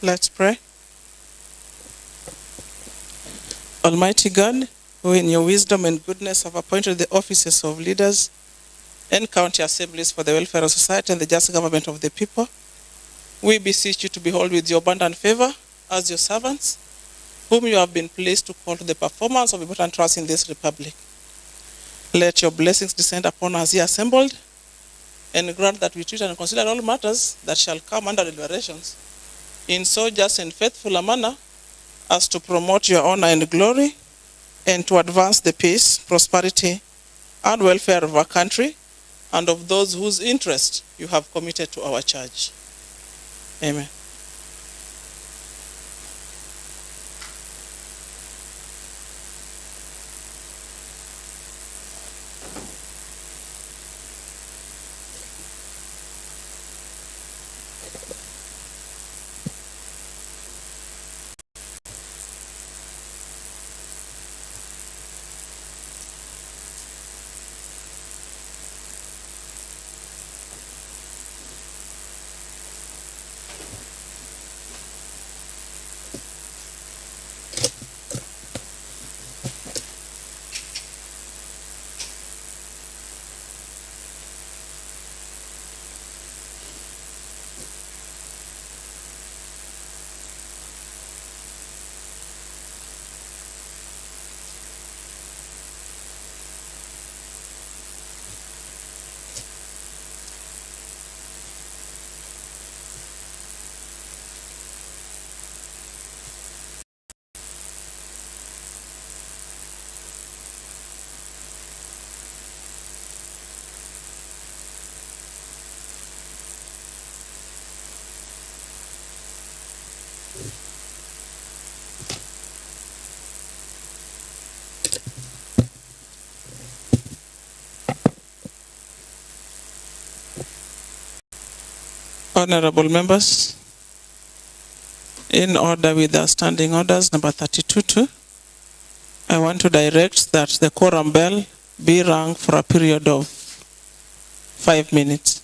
Let's pray. Almighty God, who in your wisdom and goodness have appointed the offices of leaders and county assemblies for the welfare of society and the just government of the people, we beseech you to behold with your abundant favor as your servants, whom you have been pleased to call to the performance of important trust in this republic. Let your blessings descend upon us here assembled, and grant that we treat and consider all matters that shall come under deliberations in so just and faithful a manner as to promote your honor and glory, and to advance the peace, prosperity, and welfare of our country and of those whose interest you have committed to our church. Amen. Honorable members, in order with our standing orders number 32.2, I want to direct that the quorum bell be rung for a period of 5 minutes.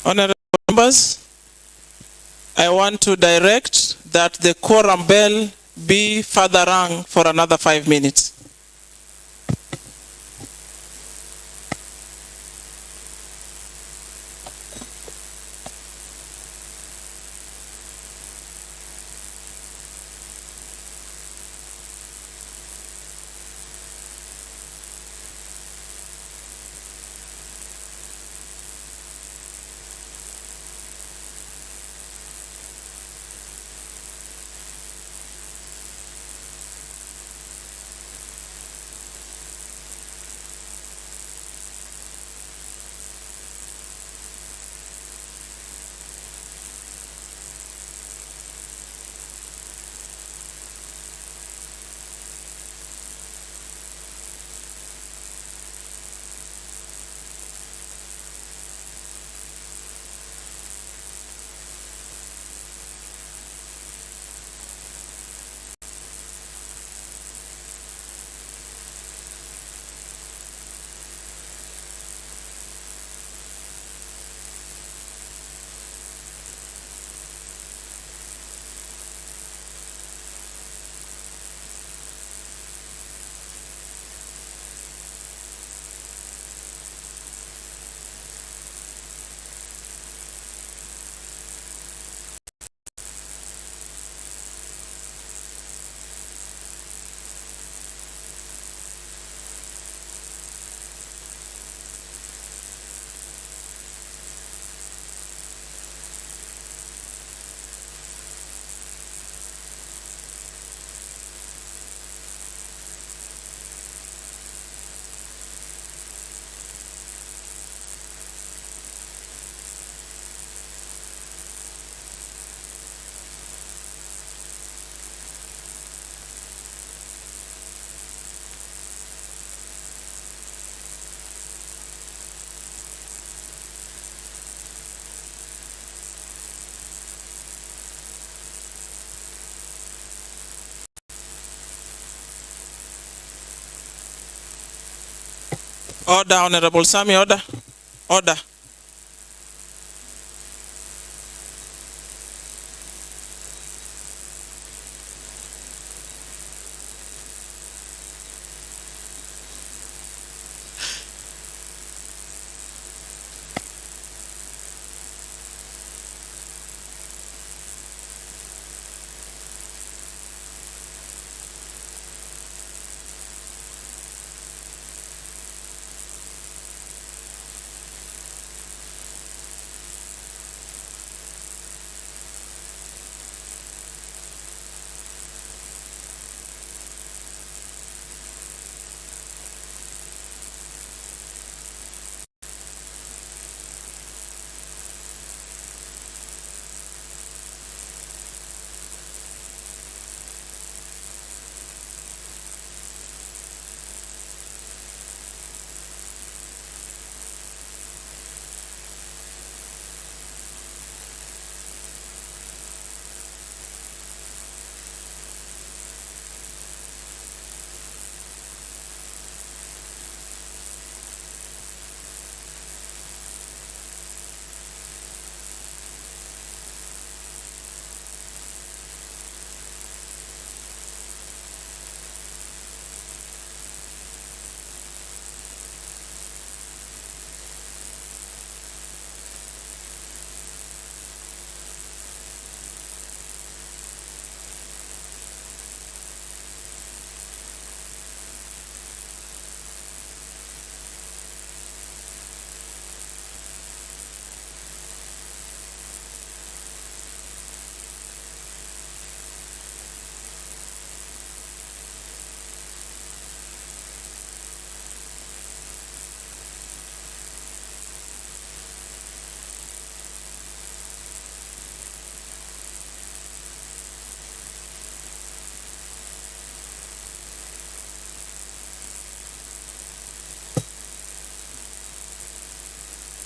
Honorable members, I want to direct that the quorum bell be further rung for another 5 minutes. Order, Honorable Sami, order. Order.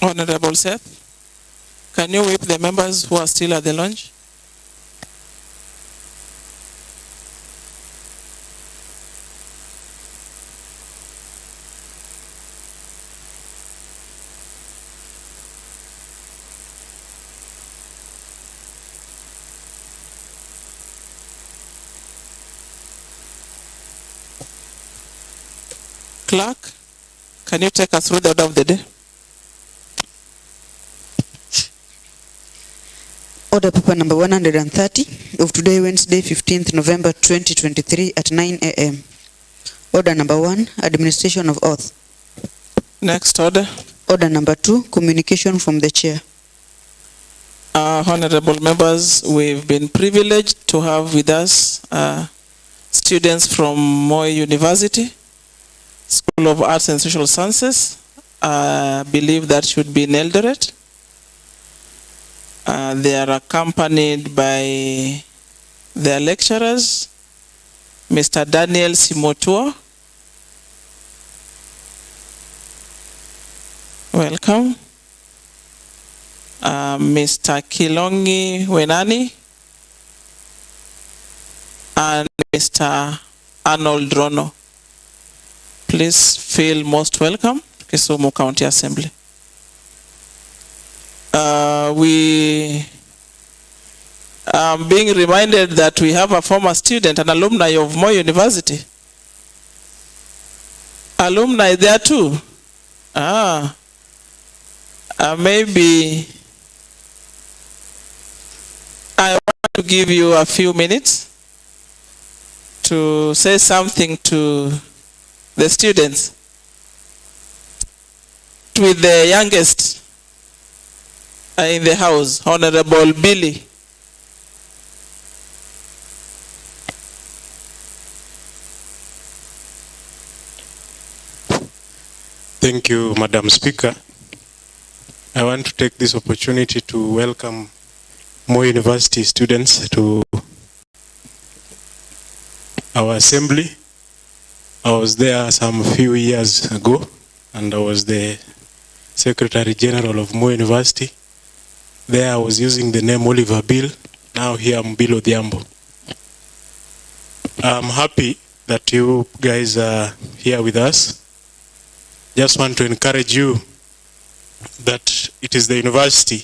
Honorable Seth, can you whip the members who are still at the lounge? Clerk, can you take us through the order of the day? Order paper number 130 of today, Wednesday, 15th November 2023 at 9 a.m. Order number 1, administration of oath. Next order. Order number 2, communication from the chair. Honorable members, we've been privileged to have with us students from Moi University, School of Arts and Social Sciences. I believe that should be in Eldoret. They are accompanied by their lecturers, Mr. Daniel Simotua. Welcome. Mr. Kilongi Wenani and Mr. Arnold Rono. Please feel most welcome to Kisumu County Assembly. We are being reminded that we have a former student, an alumni of Moi University. Alumni there too. Maybe I want to give you a few minutes to say something to the students. With the youngest in the house, Honorable Billy. Thank you, Madam Speaker. I want to take this opportunity to welcome Moi University students to our assembly. I was there some few years ago, and I was the Secretary General of Moi University. There I was using the name Oliver Bill. Now here I'm Bill Odhiambo. I'm happy that you guys are here with us. Just want to encourage you that it is the university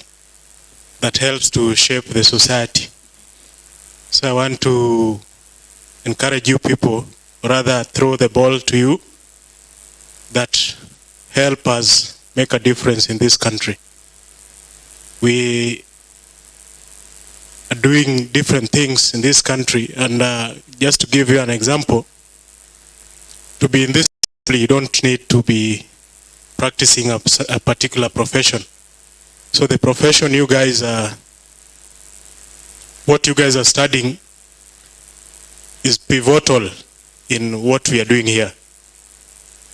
that helps to shape the society. So I want to encourage you people, rather throw the ball to you, that help us make a difference in this country. We are doing different things in this country, and just to give you an example, to be in this country, you don't need to be practicing a particular profession. So the profession you guys are, what you guys are studying is pivotal in what we are doing here.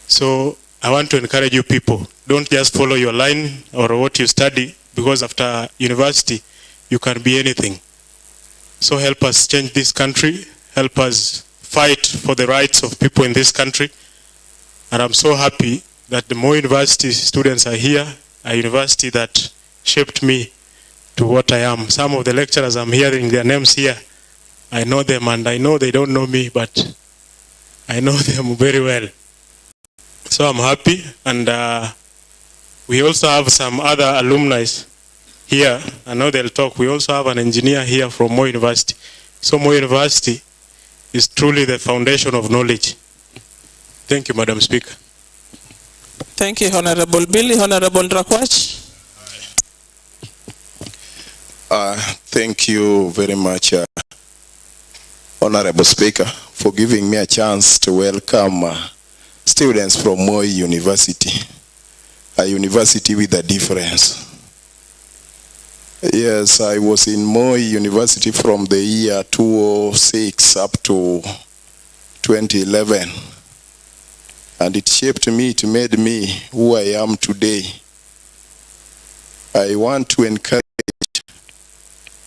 So I want to encourage you people, don't just follow your line or what you study, because after university, you can be anything. So help us change this country, help us fight for the rights of people in this country. And I'm so happy that the Moi University students are here, a university that shaped me to what I am. Some of the lecturers, I'm hearing their names here. I know them, and I know they don't know me, but I know them very well. So I'm happy, and we also have some other alumni here. I know they'll talk. We also have an engineer here from Moi University. So Moi University is truly the foundation of knowledge. Thank you, Madam Speaker. Thank you, Honorable Billy. Honorable Drakwach. Thank you very much, Honorable Speaker, for giving me a chance to welcome students from Moi University, a university with a difference. Yes, I was in Moi University from the year 2006 up to 2011. And it shaped me, it made me who I am today. I want to encourage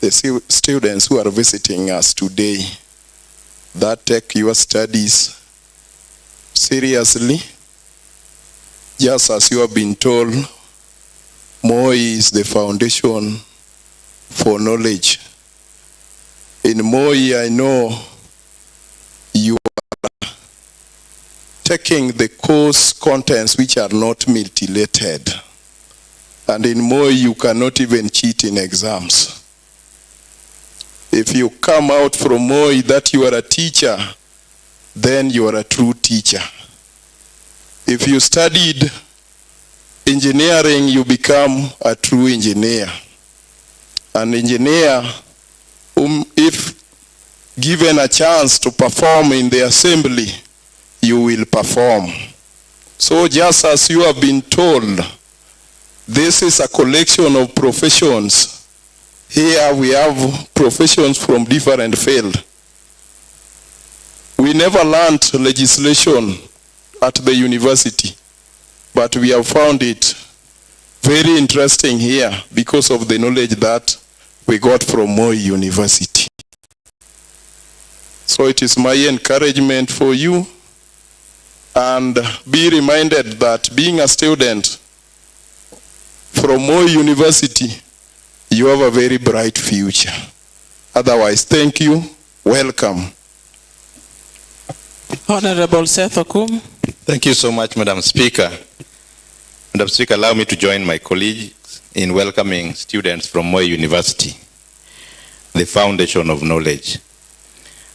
the students who are visiting us today that take your studies seriously. Just as you have been told, Moi is the foundation for knowledge. In Moi, I know you are taking the course contents which are not mutilated. And in Moi, you cannot even cheat in exams. If you come out from Moi that you are a teacher, then you are a true teacher. If you studied engineering, you become a true engineer. An engineer whom, if given a chance to perform in the assembly, you will perform. So just as you have been told, this is a collection of professions. Here we have professions from different fields. We never learned legislation at the university, but we have found it very interesting here because of the knowledge that we got from Moi University. So it is my encouragement for you, and be reminded that being a student from Moi University, you have a very bright future. Otherwise, thank you. Welcome. Honorable Seth Okum. Thank you so much, Madam Speaker. Madam Speaker, allow me to join my colleagues in welcoming students from Moi University, the foundation of knowledge.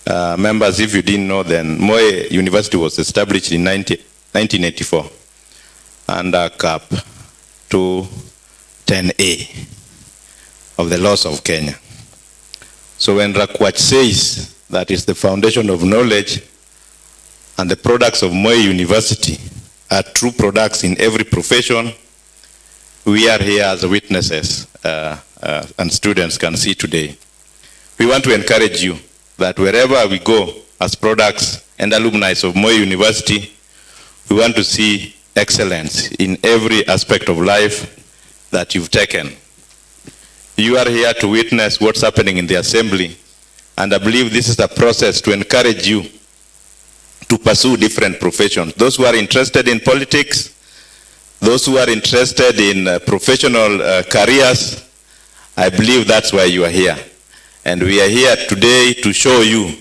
Members, if you didn't know, then Moi University was established in 1984 under Cap 210A of the laws of Kenya. So when Rakwach says that is the foundation of knowledge, and the products of Moi University are true products in every profession, we are here as witnesses, and students can see today. We want to encourage you that wherever we go as products and alumni of Moi University, we want to see excellence in every aspect of life that you've taken. You are here to witness what's happening in the assembly, and I believe this is a process to encourage you to pursue different professions. Those who are interested in politics, those who are interested in professional careers, I believe that's why you are here. And we are here today to show you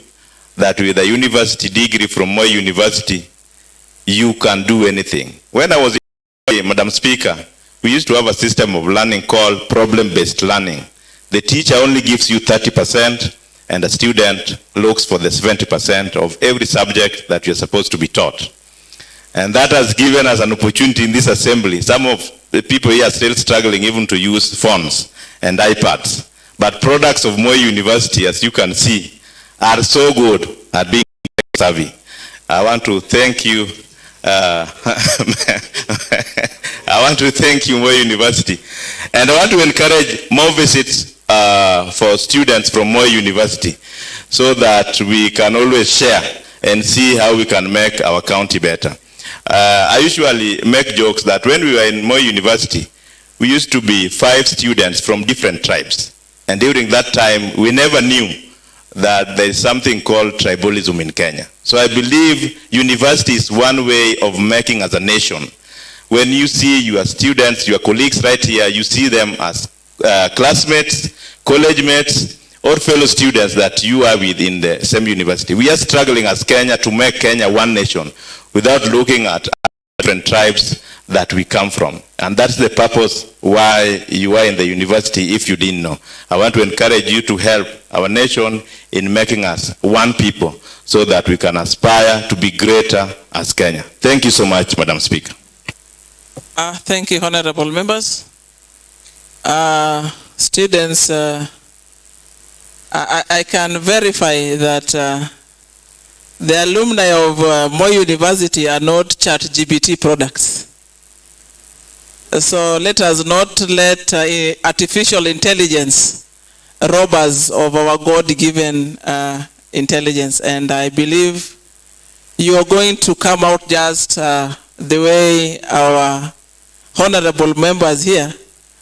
that with a university degree from Moi University, you can do anything. When I was in Madam Speaker, we used to have a system of learning called problem-based learning. The teacher only gives you 30%, and a student looks for the 70% of every subject that you're supposed to be taught. And that has given us an opportunity in this assembly. Some of the people here are still struggling even to use phones and iPads. But products of Moi University, as you can see, are so good at being savvy. I want to thank you. I want to thank you, Moi University. And I want to encourage more visits for students from Moi University so that we can always share and see how we can make our county better. I usually make jokes that when we were in Moi University, we used to be 5 students from different tribes. And during that time, we never knew that there is something called tribalism in Kenya. So I believe university is one way of making us a nation. When you see your students, your colleagues right here, you see them as classmates, college mates, or fellow students that you are with in the same university. We are struggling as Kenya to make Kenya one nation without looking at different tribes that we come from. And that's the purpose why you are in the university, if you didn't know. I want to encourage you to help our nation in making us one people so that we can aspire to be greater as Kenya. Thank you so much, Madam Speaker. Thank you, honorable members. Students, I can verify that the alumni of Moi University are not ChatGPT products. So let us not let artificial intelligence rob us of our God-given intelligence. And I believe you are going to come out just the way our honorable members here,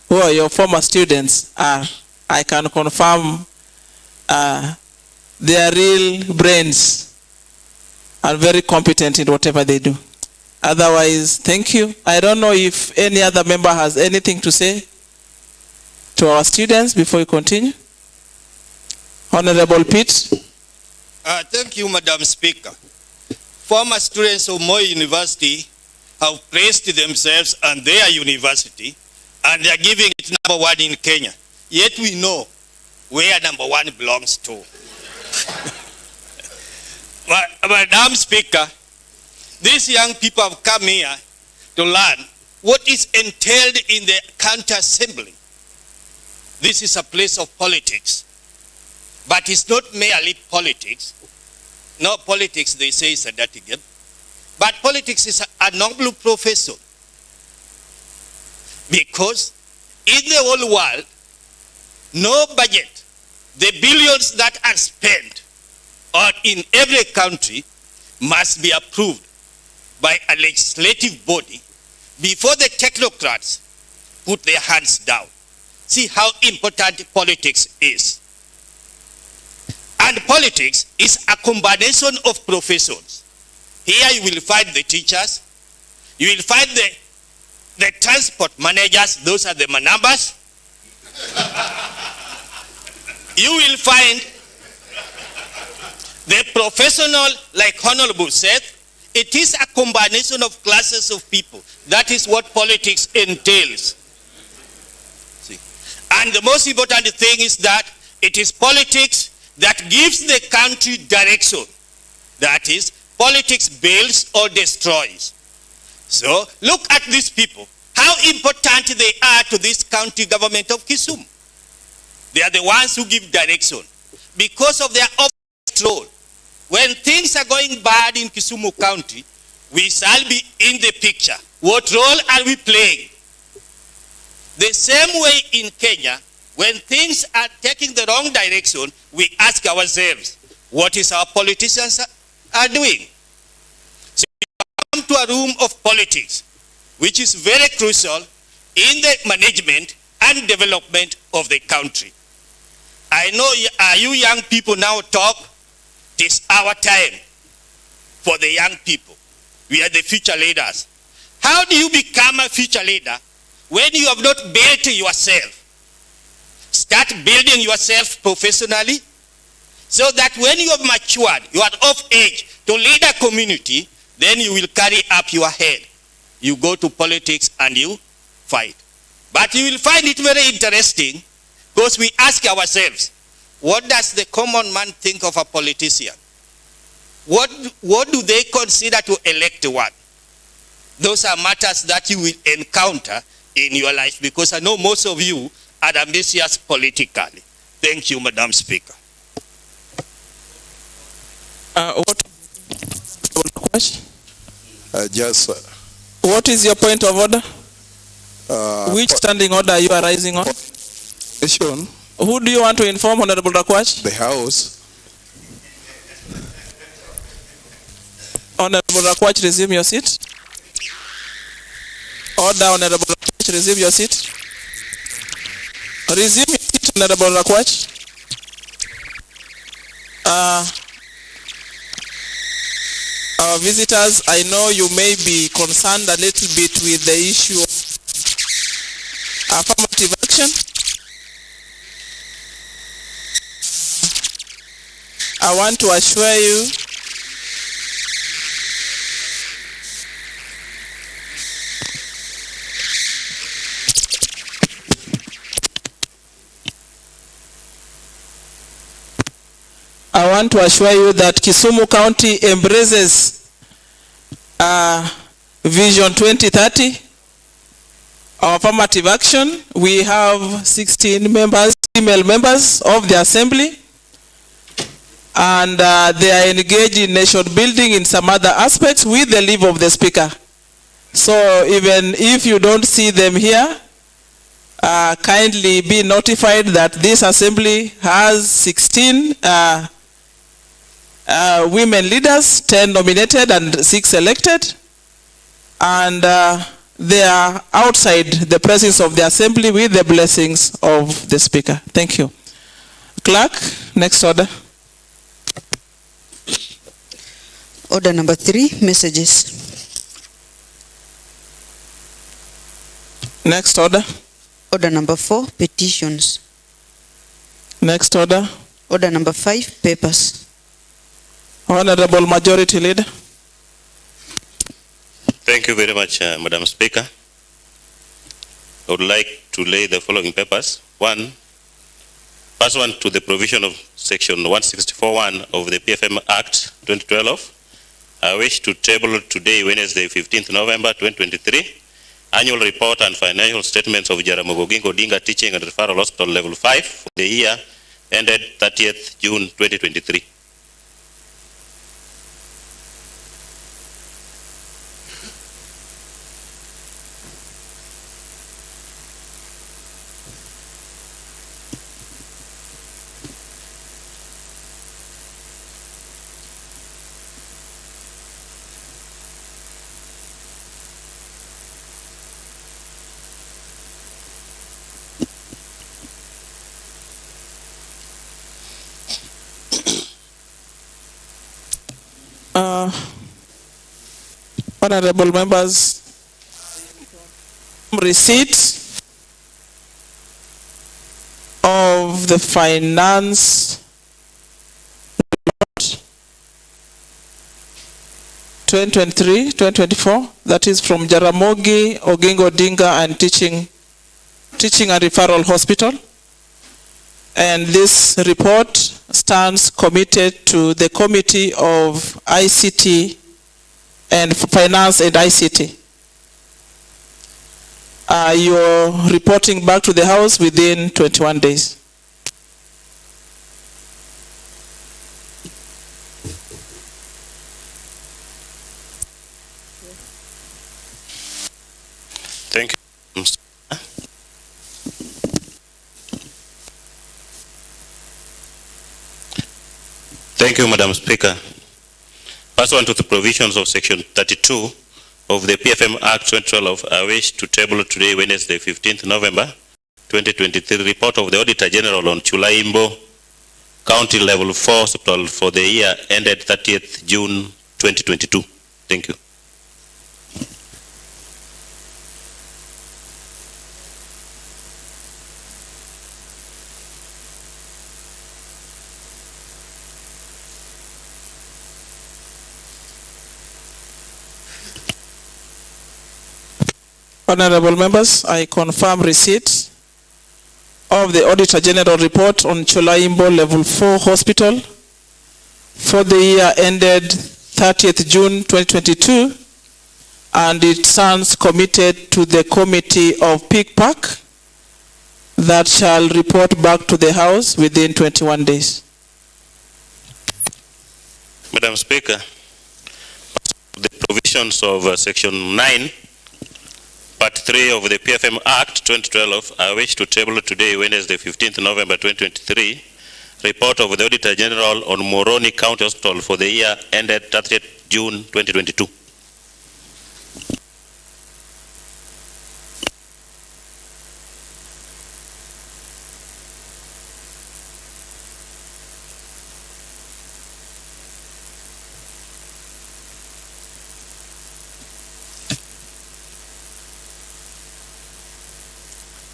who are your former students, are. I can confirm they are real brains and very competent in whatever they do. Otherwise, thank you. I don't know if any other member has anything to say to our students before we continue. Honorable Pete. Thank you, Madam Speaker. Former students of Moi University have praised themselves and their university, and they are giving it number 1 in Kenya. Yet we know where number 1 belongs to. Madam Speaker, These young people have come here to learn what is entailed in the county assembly. This is a place of politics. But it's not merely politics. No, politics, they say, is a dirty game. But politics is a noble profession. Because in the whole world, no budget, the billions that are spent or in every country must be approved by a legislative body before the technocrats put their hands down. See how important politics is. And politics is a combination of professions. Here you will find the teachers, you will find the transport managers, those are the manambas. You will find the professional, like Honorable said, it is a combination of classes of people. That is what politics entails. See? And the most important thing is that it is politics that gives the country direction. That is, politics builds or destroys. So, look at these people, how important they are to this county government of Kisumu. They are the ones who give direction because of their obvious role. When things are going bad in Kisumu County, we shall be in the picture. What role are we playing? The same way in Kenya, when things are taking the wrong direction, we ask ourselves, what is our politicians are doing? So we come to a room of politics, which is very crucial in the management and development of the country. I know you young people now talk, it is our time for the young people. We are the future leaders. How do you become a future leader when you have not built yourself? Start building yourself professionally so that when you have matured, you are of age to lead a community, then you will carry up your head. You go to politics and you fight. But you will find it very interesting because we ask ourselves, what does the common man think of a politician? What do they consider to elect one? Those are matters that you will encounter in your life because I know most of you are ambitious politically. Thank you, Madam Speaker. What is your point of order? Which standing order are you arising on? Who do you want to inform, Honorable Rakwach? The House. Honorable Rakwach, resume your seat. Order, Honorable Rakwach, resume your seat. Resume your seat, Honorable Rakwach. Our visitors, I know you may be concerned a little bit with the issue of affirmative action. I want to assure you that Kisumu County embraces Vision 2030, our affirmative action. We have 16 members, female members of the assembly, and they are engaged in nation building in some other aspects with the leave of the speaker. So even if you don't see them here, kindly be notified that this assembly has 16 women leaders, 10 nominated and 6 elected, and they are outside the presence of the assembly with the blessings of the speaker. Thank you. Clerk, next order. Order number 3, messages. Next order. Order number 4, petitions. Next order. Order number 5, papers. Honorable Majority Leader. Thank you very much, Madam Speaker. I would like to lay the following papers. First one to the provision of Section 164(1) of the PFM Act 2012 I wish to table today, Wednesday, 15th November 2023, annual report and financial statements of Jaramogi Oginga Odinga Teaching and Referral Hospital Level 5 for the year ended 30th June 2023. Honorable members, receipt of the finance 2023-2024, that is from Jaramogi Oginga Odinga and Teaching and Referral Hospital. And this report stands committed to the Committee of ICT and Finance and ICT. You're reporting back to the House within 21 days. Thank you. Thank you, Madam Speaker. Pursuant to the provisions of Section 32 of the PFM Act 2012, I wish to table today, Wednesday, 15th November 2023, report of the Auditor General on Chulaimbo County Level 4 Hospital for the year ended 30th June 2022. Thank you. Honorable members, I confirm receipt of the Auditor General report on Chulaimbo Level 4 Hospital for the year ended 30th June 2022, and it stands committed to the Committee of PICPAC that shall report back to the House within 21 days. Madam Speaker, the provisions of Section 9, Part 3 of the PFM Act 2012, I wish to table today, Wednesday, 15th November 2023, report of the Auditor General on Moroni County Hospital for the year ended 30th June 2022.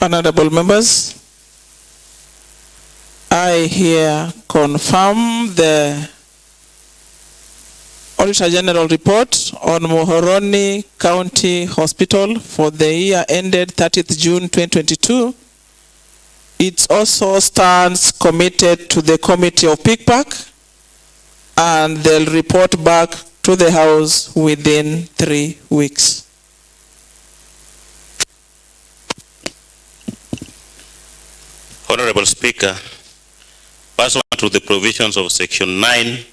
Honorable members, I here confirm the Auditor General report on Moroni County Hospital for the year ended 30th June 2022. It also stands committed to the Committee of PICPAC, and they'll report back to the House within 3 weeks. Honorable Speaker, pursuant to the provisions of Section 9,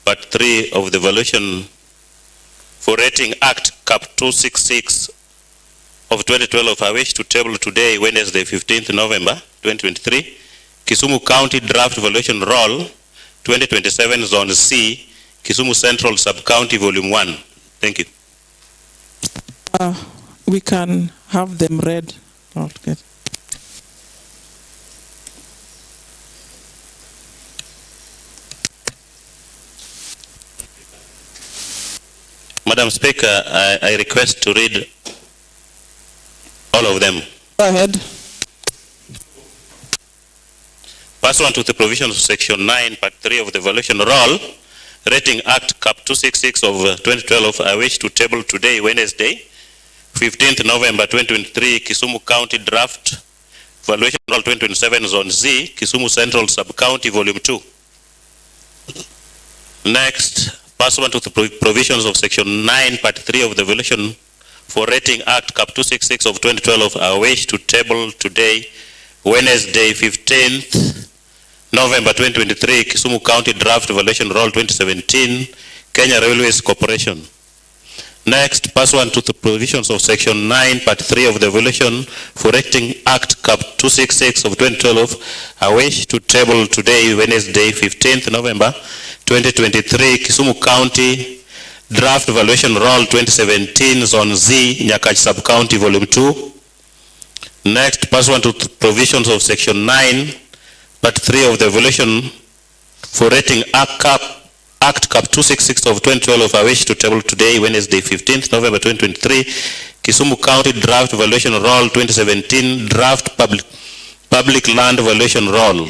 Part 3 of the Valuation for Rating Act Cap 266 of 2012, I wish to table today, Wednesday, 15th November 2023, Kisumu County Draft Valuation Roll 2027 Zone C, Kisumu Central Sub-County Volume 1. Thank you. We can have them read. Okay. Madam Speaker, I request to read all of them. Go ahead. Pursuant to the provisions of Section 9, Part 3 of the Valuation Roll, Rating Act Cap 266 of 2012, I wish to table today, Wednesday, 15th November 2023, Kisumu County Draft Valuation Roll 2027 Zone Z, Kisumu Central Sub-County Volume 2. Next, pursuant to the provisions of Section 9, Part 3 of the Evaluation for Rating Act Cap 266 of 2012, I wish to table today, Wednesday, 15th November 2023, Kisumu County Draft Evaluation Roll 2017, Kenya Railways Corporation. Next, pursuant to the provisions of Section 9, Part 3 of the Evaluation for Rating Act Cap 266 of 2012, I wish to table today, Wednesday, 15th November 2023, Kisumu County Draft Evaluation Roll 2017, Zone Z, Nyakach Sub-County, Volume 2. Next, pursuant to the provisions of Section 9, Part 3 of the Evaluation for Rating Act Cap 266 of 2012, I wish to table today, Wednesday, 15th November 2023, Kisumu County Draft Evaluation Roll 2017, Draft Public Land Evaluation Roll.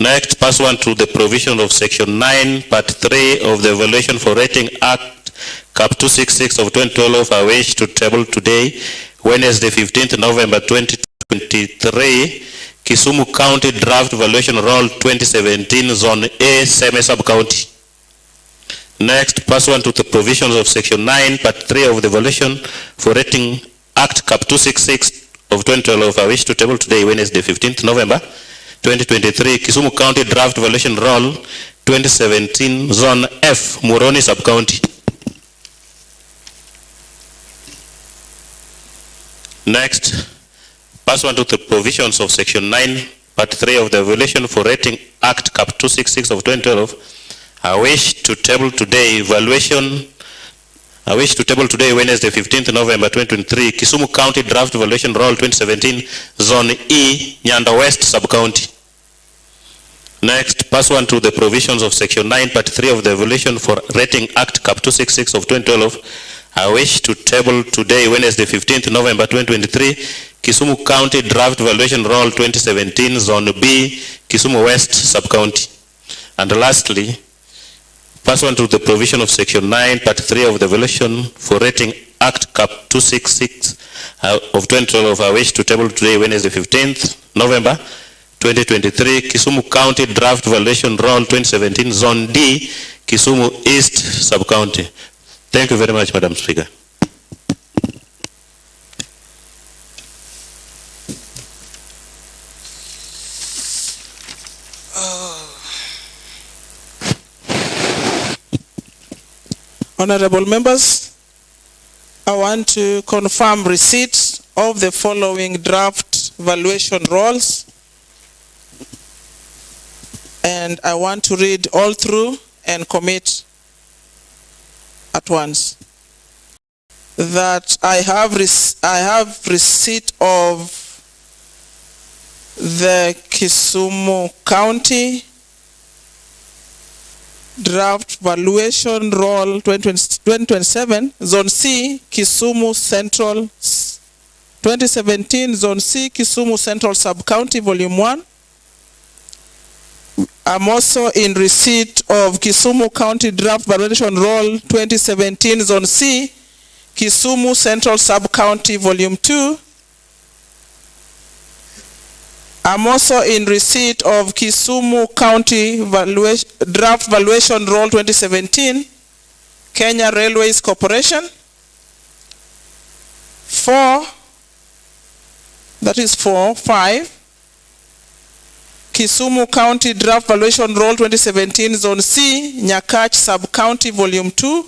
Next, pursuant to the provision of Section 9, Part 3 of the Evaluation for Rating Act Cap 266 of 2012, I wish to table today, Wednesday, 15th November 2023, Kisumu County Draft Evaluation Roll 2017, Zone A, Seme Sub-County. Next, pursuant to the provisions of Section 9, Part 3 of the Evaluation for Rating Act Cap 266 of 2012, I wish to table today, Wednesday, 15th November 2023, Kisumu County Draft Evaluation Roll 2017, Zone F, Muroni Sub-County. Next, pursuant to the provisions of Section 9, Part 3 of the Evaluation for Rating Act Cap 266 of 2012, I wish to table today, Wednesday, 15th November 2023, Kisumu County Draft Evaluation Roll 2017, Zone E, Nyanda West Sub-County. Next, pursuant to the provisions of Section 9, Part 3 of the Evaluation for Rating Act Cap 266 of 2012, I wish to table today, Wednesday, 15th November 2023, Kisumu County Draft Evaluation Roll 2017, Zone B, Kisumu West Sub-County. And lastly, pursuant to the provision of Section 9, Part 3 of the Evaluation for Rating Act Cap 266 of 2012, I wish to table today, Wednesday, 15th November 2023, Kisumu County Draft Evaluation Roll 2017, Zone D, Kisumu East Sub-County. Thank you very much, Madam Speaker. Honorable members, I want to confirm receipt of the following draft valuation rolls, and I want to read all through and commit at once. That I have receipt of the Kisumu County Draft Valuation Roll 2027, Zone C, Kisumu Central, 2017, Zone C, Kisumu Central Sub-County, Volume 1. I'm also in receipt of Kisumu County Draft Valuation Roll 2017, Zone C, Kisumu Central Sub-County, Volume 2. I'm also in receipt of Kisumu County Draft Valuation Roll 2017, Kenya Railways Corporation. 5, Kisumu County Draft Valuation Roll 2017, Zone C, Nyakach Sub-County, Volume 2.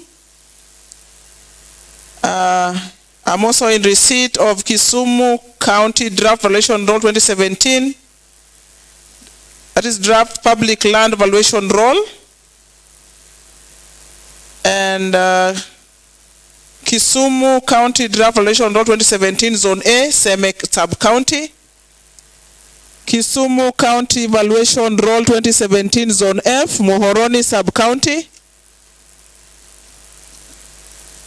I'm also in receipt of Kisumu County Draft Valuation Roll 2017, that is Draft Public Land Valuation Roll, and Kisumu County Draft Valuation Roll 2017, Zone A, Seme Sub-County, Kisumu County Valuation Roll 2017, Zone F, Muhoroni Sub-County,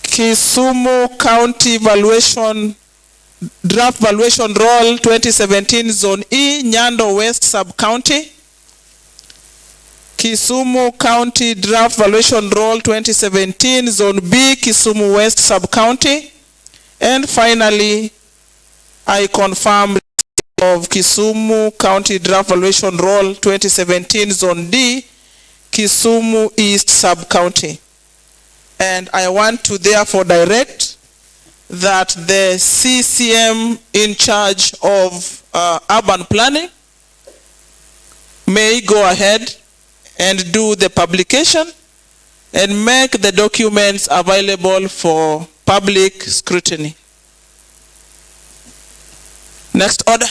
Kisumu County Draft Valuation Roll 2017, Zone E, Nyando West Sub-County, Kisumu County Draft Valuation Roll 2017, Zone B, Kisumu West Sub-County, and finally, I confirm of Kisumu County Draft Valuation Roll 2017, Zone D, Kisumu East Sub-County. And I want to therefore direct that the CCM in charge of urban planning may go ahead and do the publication and make the documents available for public scrutiny. Next order.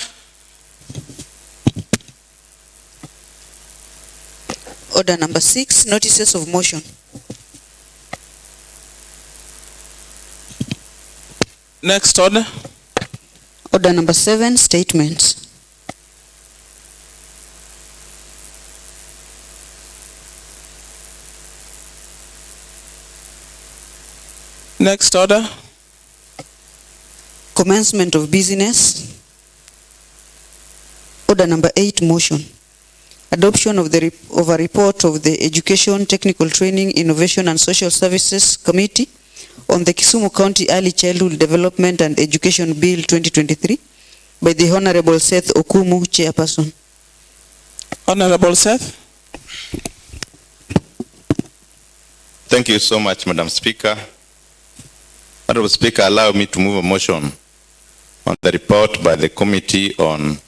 Order number 6, notices of motion. Next order. Order number 7, statements. Next order. Commencement of business. Order number 8, motion. Adoption of a report of the Education, Technical Training, Innovation and Social Services Committee on the Kisumu County Early Childhood Development and Education Bill 2023 by the Honorable Seth Okumu, Chairperson. Honorable Seth. Thank you so much, Madam Speaker. Madam Speaker, allow me to move a motion on the report by the Committee on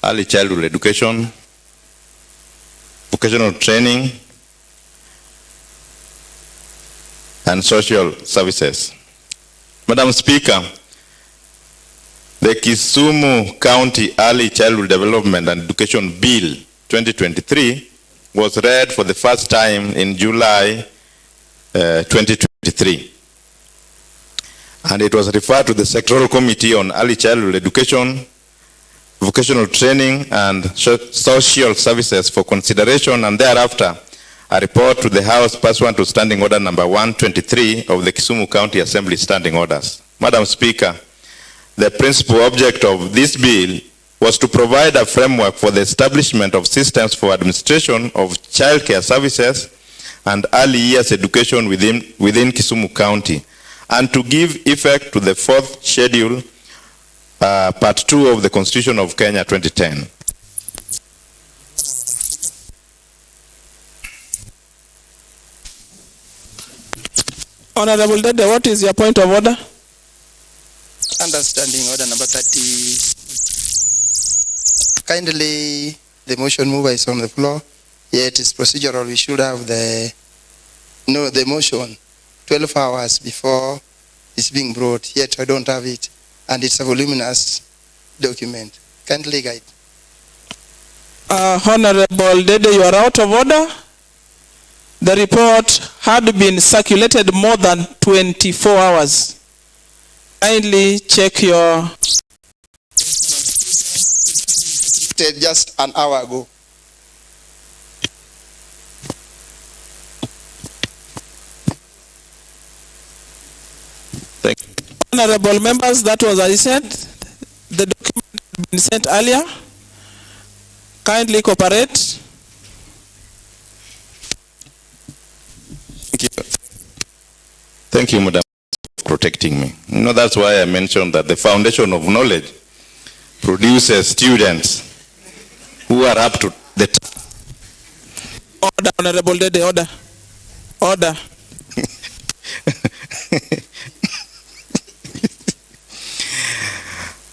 Early Childhood Education, Vocational Training, and Social Services. Madam Speaker, the Kisumu County Early Childhood Development and Education Bill 2023 was read for the first time in July 2023. And it was referred to the Sectoral Committee on Early Childhood Education, Vocational Training and Social Services for consideration, and thereafter a report to the House pursuant to Standing Order number 123 of the Kisumu County Assembly Standing Orders. Madam Speaker, the principal object of this bill was to provide a framework for the establishment of systems for administration of childcare services and early years education within Kisumu County, and to give effect to the 4th schedule, part 2 of the Constitution of Kenya 2010. Honorable Dede, what is your point of order? Understanding order number 30. Kindly, the motion mover is on the floor. Yet it's procedural. We should have the motion 12 hours before it's being brought. Yet I don't have it. And it's a voluminous document. Kindly guide. Honorable Dede, you are out of order. The report had been circulated more than 24 hours. Kindly check your... Just an hour ago. Thank you. Honorable members, that was I said. The document had been sent earlier. Kindly cooperate. Thank you, Madam, for protecting me. You know, that's why I mentioned that the foundation of knowledge produces students who are up to the... Order, Honorable Dede, order. Order.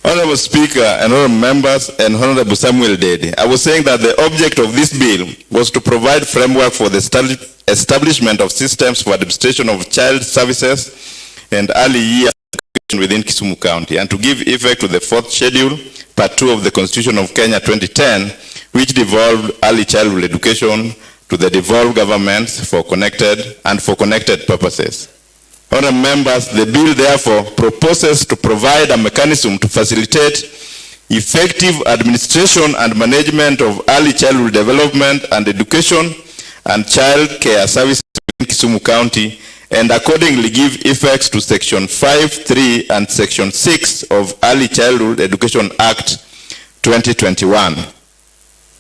Honorable Speaker and honorable members and Honorable Samuel Dede, I was saying that the object of this bill was to provide framework for the establishment of systems for administration of child services and early year education within Kisumu County, and to give effect to the 4th schedule, part 2 of the Constitution of Kenya 2010, which devolved early childhood education to the devolved governments for connected purposes. Honorable members, the bill therefore proposes to provide a mechanism to facilitate effective administration and management of early childhood development and education and child care services in Kisumu County, and accordingly give effects to Section 5(3) and Section 6 of Early Childhood Education Act 2021.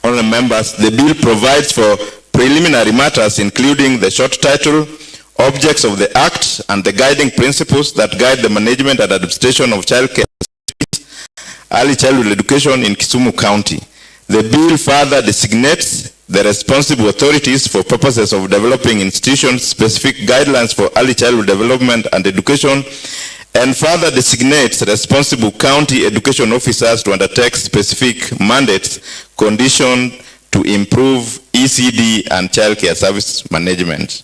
Honorable members, the bill provides for preliminary matters including the short title, objects of the Act, and the guiding principles that guide the management and administration of child care early childhood education in Kisumu County. The bill further designates the responsible authorities for purposes of developing institution-specific guidelines for early childhood development and education, and further designates responsible county education officers to undertake specific mandates conditioned to improve ECD and childcare service management.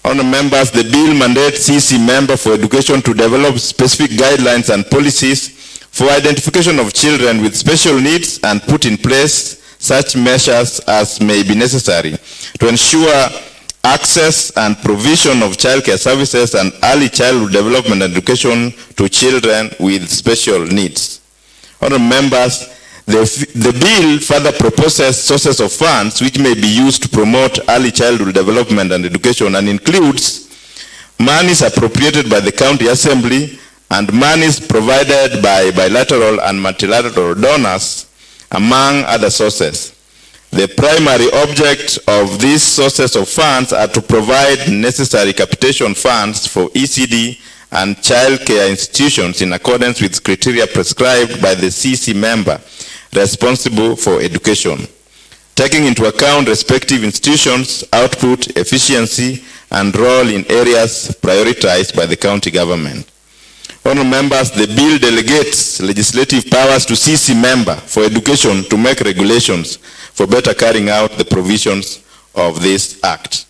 Honourable members, the bill mandates CC member for education to develop specific guidelines and policies for identification of children with special needs and put in place such measures as may be necessary to ensure access and provision of childcare services and early childhood development and education to children with special needs. Honourable members, the bill further proposes sources of funds which may be used to promote early childhood development and education, and includes monies appropriated by the county assembly and monies provided by bilateral and multilateral donors, among other sources. The primary object of these sources of funds are to provide necessary capitation funds for ECD and childcare institutions in accordance with criteria prescribed by the CC member responsible for education, taking into account respective institutions' output, efficiency, and role in areas prioritized by the county government. Honourable members, the bill delegates legislative powers to CC member for education to make regulations for better carrying out the provisions of this act.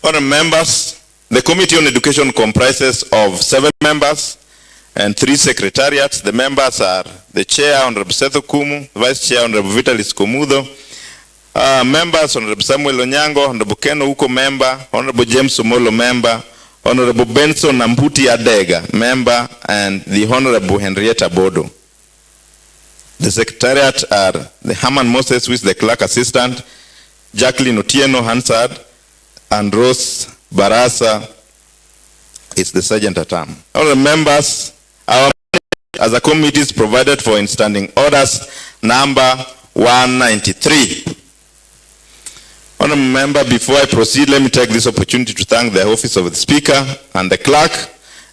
Honourable members, the Committee on Education comprises of 7 members and 3 secretariats. The members are the Chair, Honourable Seth Okumu, Vice Chair, Honourable Vitalis Komudo, members, Honourable Samuel Onyango, Honourable Ken Ouko, member, Honourable James Omolo, member, Honourable Benson Nambuti Adega, member, and the Honourable Henrietta Bodo. The secretariat are the Herman Moses, who is the clerk assistant, Jacqueline Otieno Hansard, and Rose Barasa is the sergeant at arm. Honourable members, our as a committee is provided for in standing orders number 193. Honourable member, before I proceed, let me take this opportunity to thank the office of the Speaker and the clerk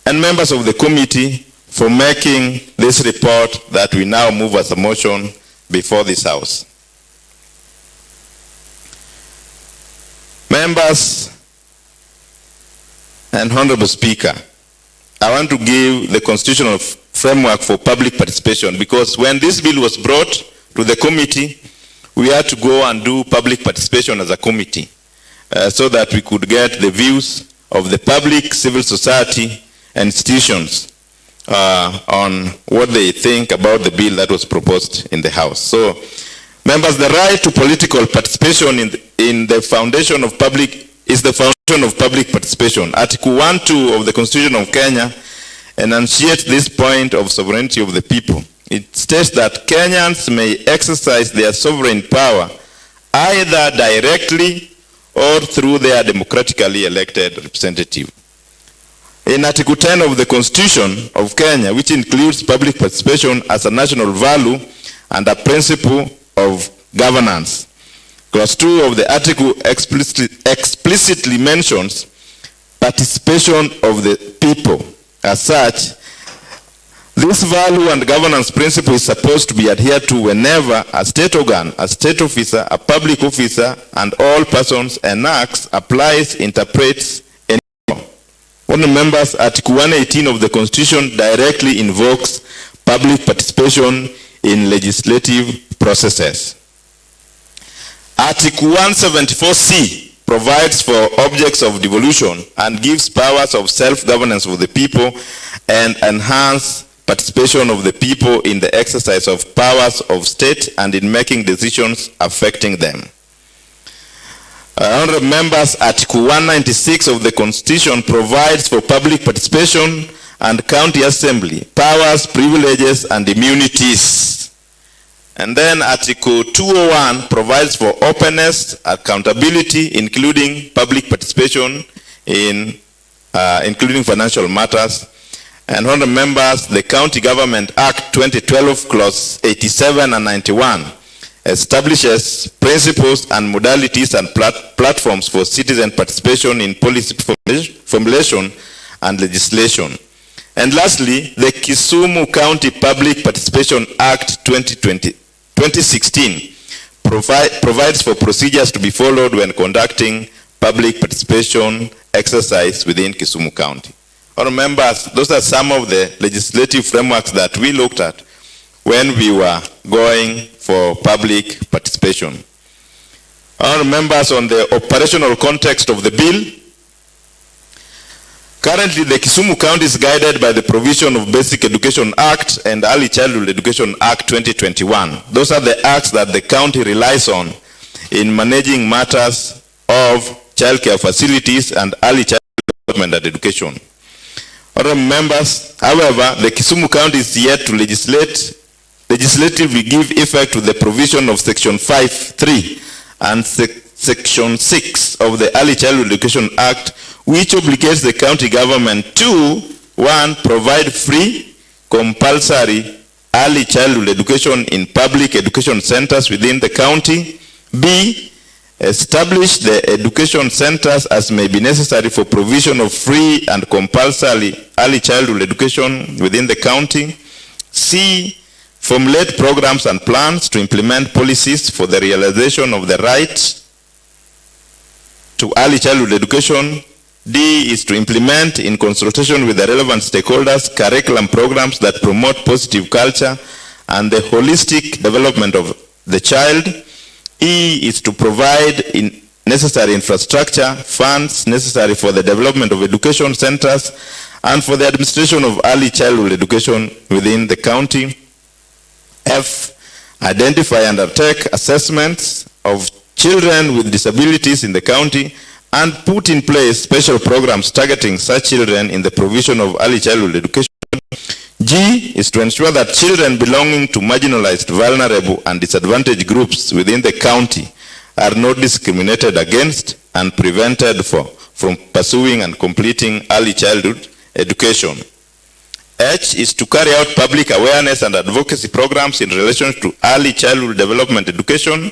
and members of the committee for making this report that we now move as a motion before this House. Members and Honourable Speaker, I want to give the constitutional framework for public participation, because when this bill was brought to the committee, we had to go and do public participation as a committee so that we could get the views of the public, civil society, and institutions on what they think about the bill that was proposed in the House. So, members, the right to political participation in the foundation of public is the foundation of public participation. Article 1(2) of the Constitution of Kenya enunciates this point of sovereignty of the people. It states that Kenyans may exercise their sovereign power either directly or through their democratically elected representative. In Article 10 of the Constitution of Kenya, which includes public participation as a national value and a principle of governance, Clause 2 of the article explicitly mentions participation of the people. As such, this value and governance principle is supposed to be adhered to whenever a state organ, a state officer, a public officer, and all persons enacts, applies, interprets, and Honourable members, Article 118 of the Constitution directly invokes public participation in legislative processes. Article 174C provides for objects of devolution and gives powers of self-governance of the people and enhance participation of the people in the exercise of powers of state and in making decisions affecting them. Honourable members, Article 196 of the Constitution provides for public participation and county assembly, powers, privileges, and immunities. And then Article 201 provides for openness, accountability, including public participation in including financial matters. And honourable members, the County Government Act 2012, Clause 87 and 91 establishes principles and modalities and platforms for citizen participation in policy formulation and legislation. And lastly, the Kisumu County Public Participation Act 2016 provides for procedures to be followed when conducting public participation exercise within Kisumu County. Honorable members, those are some of the legislative frameworks that we looked at when we were going for public participation. Honorable members, on the operational context of the bill, currently the Kisumu County is guided by the provision of Basic Education Act and Early Childhood Education Act 2021. Those are the acts that the county relies on in managing matters of childcare facilities and early childhood development and education. Honorable members, however, the Kisumu County is yet to legislatively give effect to the provision of Section 5(3) and Section 6 of the Early Childhood Education Act, which obligates the county government to, 1, provide free, compulsory early childhood education in public education centers within the county, B, establish the education centers as may be necessary for provision of free and compulsory early childhood education within the county, C, formulate programs and plans to implement policies for the realization of the right to early childhood education. D is to implement, in consultation with the relevant stakeholders, curriculum programs that promote positive culture and the holistic development of the child. E is to provide necessary infrastructure, funds necessary for the development of education centers and for the administration of early childhood education within the county. F, identify and undertake assessments of children with disabilities in the county and put in place special programs targeting such children in the provision of early childhood education. G is to ensure that children belonging to marginalized, vulnerable, and disadvantaged groups within the county are not discriminated against and prevented from pursuing and completing early childhood education. H is to carry out public awareness and advocacy programs in relation to early childhood development education.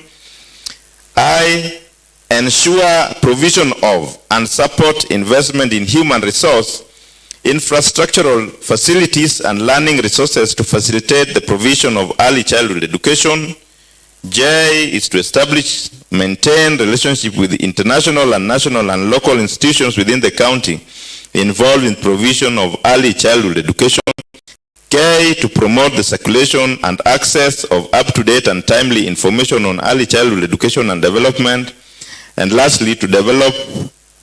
I, ensure provision of and support investment in human resource, infrastructural facilities and learning resources to facilitate the provision of early childhood education. J is to establish, maintain relationship with international and national and local institutions within the county involved in provision of early childhood education. K, to promote the circulation and access of up-to-date and timely information on early childhood education and development. And lastly, to develop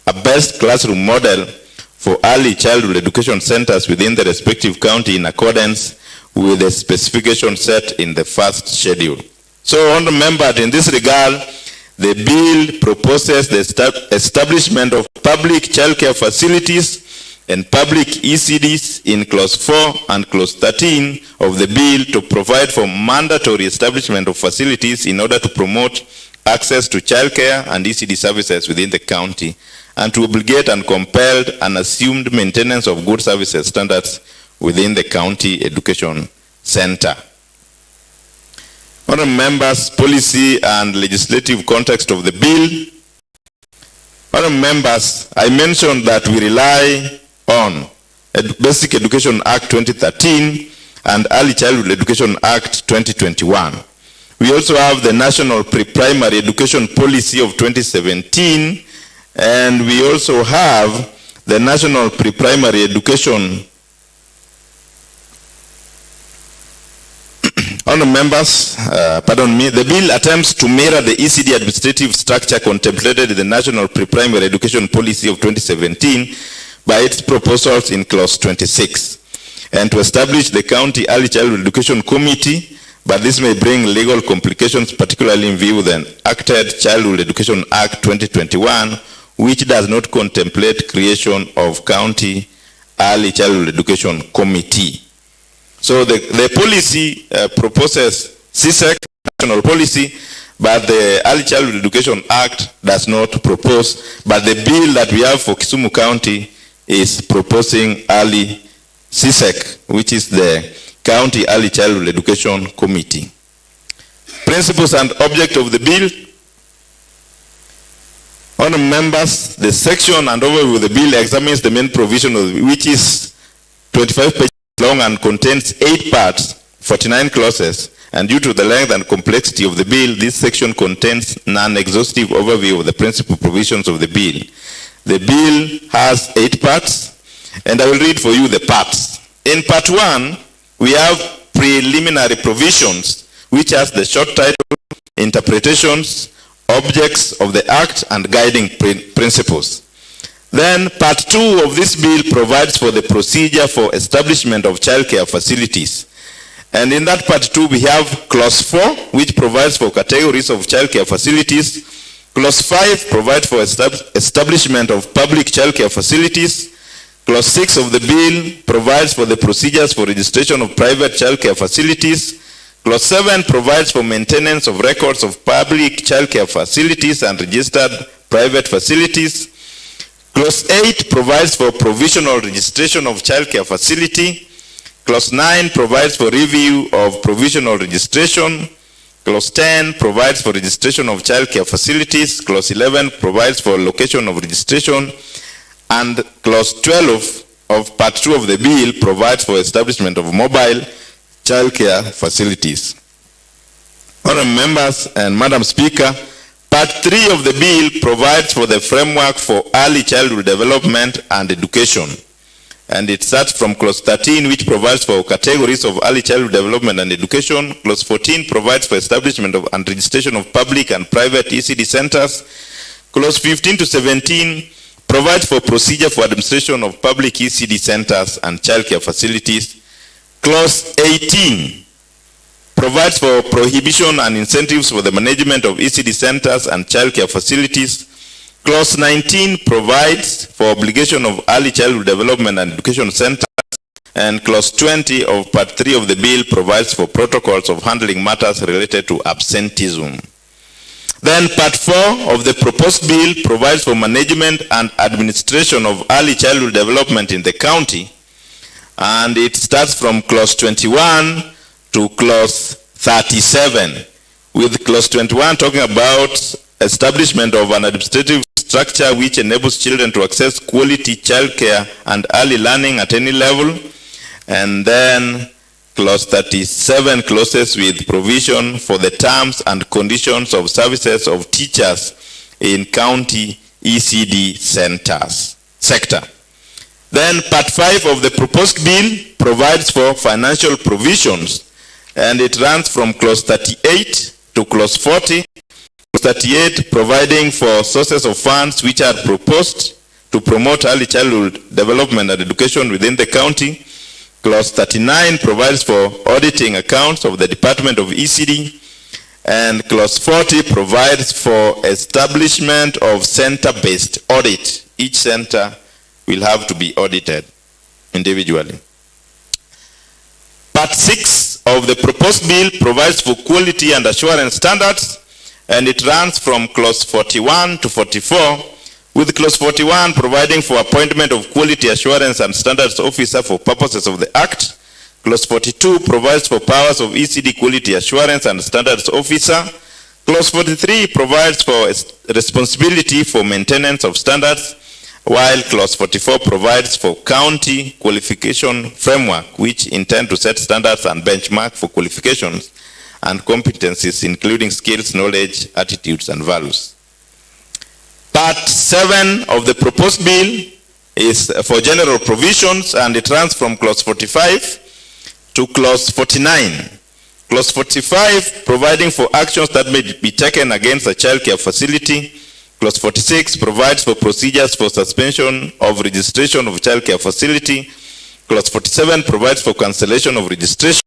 a best classroom model for early childhood education centers within the respective county in accordance with the specification set in the first schedule. So, honorable members, in this regard, the bill proposes the establishment of public childcare facilities and public ECDs in Clause 4 and Clause 13 of the bill to provide for mandatory establishment of facilities in order to promote access to childcare and ECD services within the county, and to obligate and compel an assumed maintenance of good services standards within the county education center. Honorable members, policy and legislative context of the bill. Honorable members, I mentioned that we rely on Basic Education Act 2013 and Early Childhood Education Act 2021. We also have the National Pre-Primary Education Policy of 2017, and we also have the National Pre-Primary Education. Honourable members, the bill attempts to mirror the ECD administrative structure contemplated in the National Pre-Primary Education Policy of 2017 by its proposals in Clause 26, and to establish the County Early Childhood Education Committee, but this may bring legal complications, particularly in view of the enacted Childhood Education Act 2021, which does not contemplate creation of County Early Childhood Education Committee. So the policy proposes CSEC, national policy, but the Early Childhood Education Act does not propose, but the bill that we have for Kisumu County is proposing early CSEC, which is the County Early Childhood Education Committee. Principles and object of the bill. Honourable members, the section and overview of the bill examines the main provision of which is 25 pages long and contains 8 parts, 49 clauses, And due to the length and complexity of the bill, this section contains non-exhaustive overview of the principal provisions of the bill. The bill has 8 parts, and I will read for you the parts. In part 1, we have preliminary provisions, which has the short title, interpretations, objects of the act, and guiding principles. Then part 2 of this bill provides for the procedure for establishment of childcare facilities. And in that part 2, we have clause 4, which provides for categories of childcare facilities. Clause 5 provides for establishment of public childcare facilities. Clause 6 of the bill provides for the procedures for registration of private childcare facilities. Clause 7 provides for maintenance of records of public childcare facilities and registered private facilities. Clause 8 provides for provisional registration of childcare facility. Clause 9 provides for review of provisional registration. Clause 10 provides for registration of childcare facilities. Clause 11 provides for location of registration. And Clause 12 of Part 2 of the bill provides for establishment of mobile childcare facilities. Honourable members and Madam Speaker, Part 3 of the bill provides for the framework for early childhood development and education. And it starts from Clause 13, which provides for categories of early childhood development and education. Clause 14 provides for establishment of and registration of public and private ECD centers. Clause 15 to 17 provides for procedure for administration of public ECD centers and childcare facilities. Clause 18 provides for prohibition and incentives for the management of ECD centers and childcare facilities. Clause 19 provides for obligation of early childhood development and education centers. And Clause 20 of Part 3 of the bill provides for protocols of handling matters related to absenteeism. Then Part 4 of the proposed bill provides for management and administration of early childhood development in the county. And it starts from Clause 21 to Clause 37, with Clause 21 talking about establishment of an administrative structure which enables children to access quality childcare and early learning at any level. And then Clause 37 closes with provision for the terms and conditions of services of teachers in county ECD sector. Then Part 5 of the proposed bill provides for financial provisions, and it runs from Clause 38 to Clause 40. Clause 38 providing for sources of funds which are proposed to promote early childhood development and education within the county. Clause 39 provides for auditing accounts of the Department of ECD. And Clause 40 provides for establishment of center-based audit. Each center will have to be audited individually. Part 6 of the proposed bill provides for quality and assurance standards, and it runs from Clause 41 to 44, with Clause 41 providing for appointment of quality assurance and standards officer for purposes of the Act. Clause 42 provides for powers of ECD quality assurance and standards officer. Clause 43 provides for responsibility for maintenance of standards, while Clause 44 provides for county qualification framework, which intend to set standards and benchmark for qualifications and competencies, including skills, knowledge, attitudes, and values. Part 7 of the proposed bill is for general provisions, and it runs from Clause 45 to Clause 49. Clause 45 providing for actions that may be taken against a childcare facility. Clause 46 provides for procedures for suspension of registration of childcare facility. Clause 47 provides for cancellation of registration.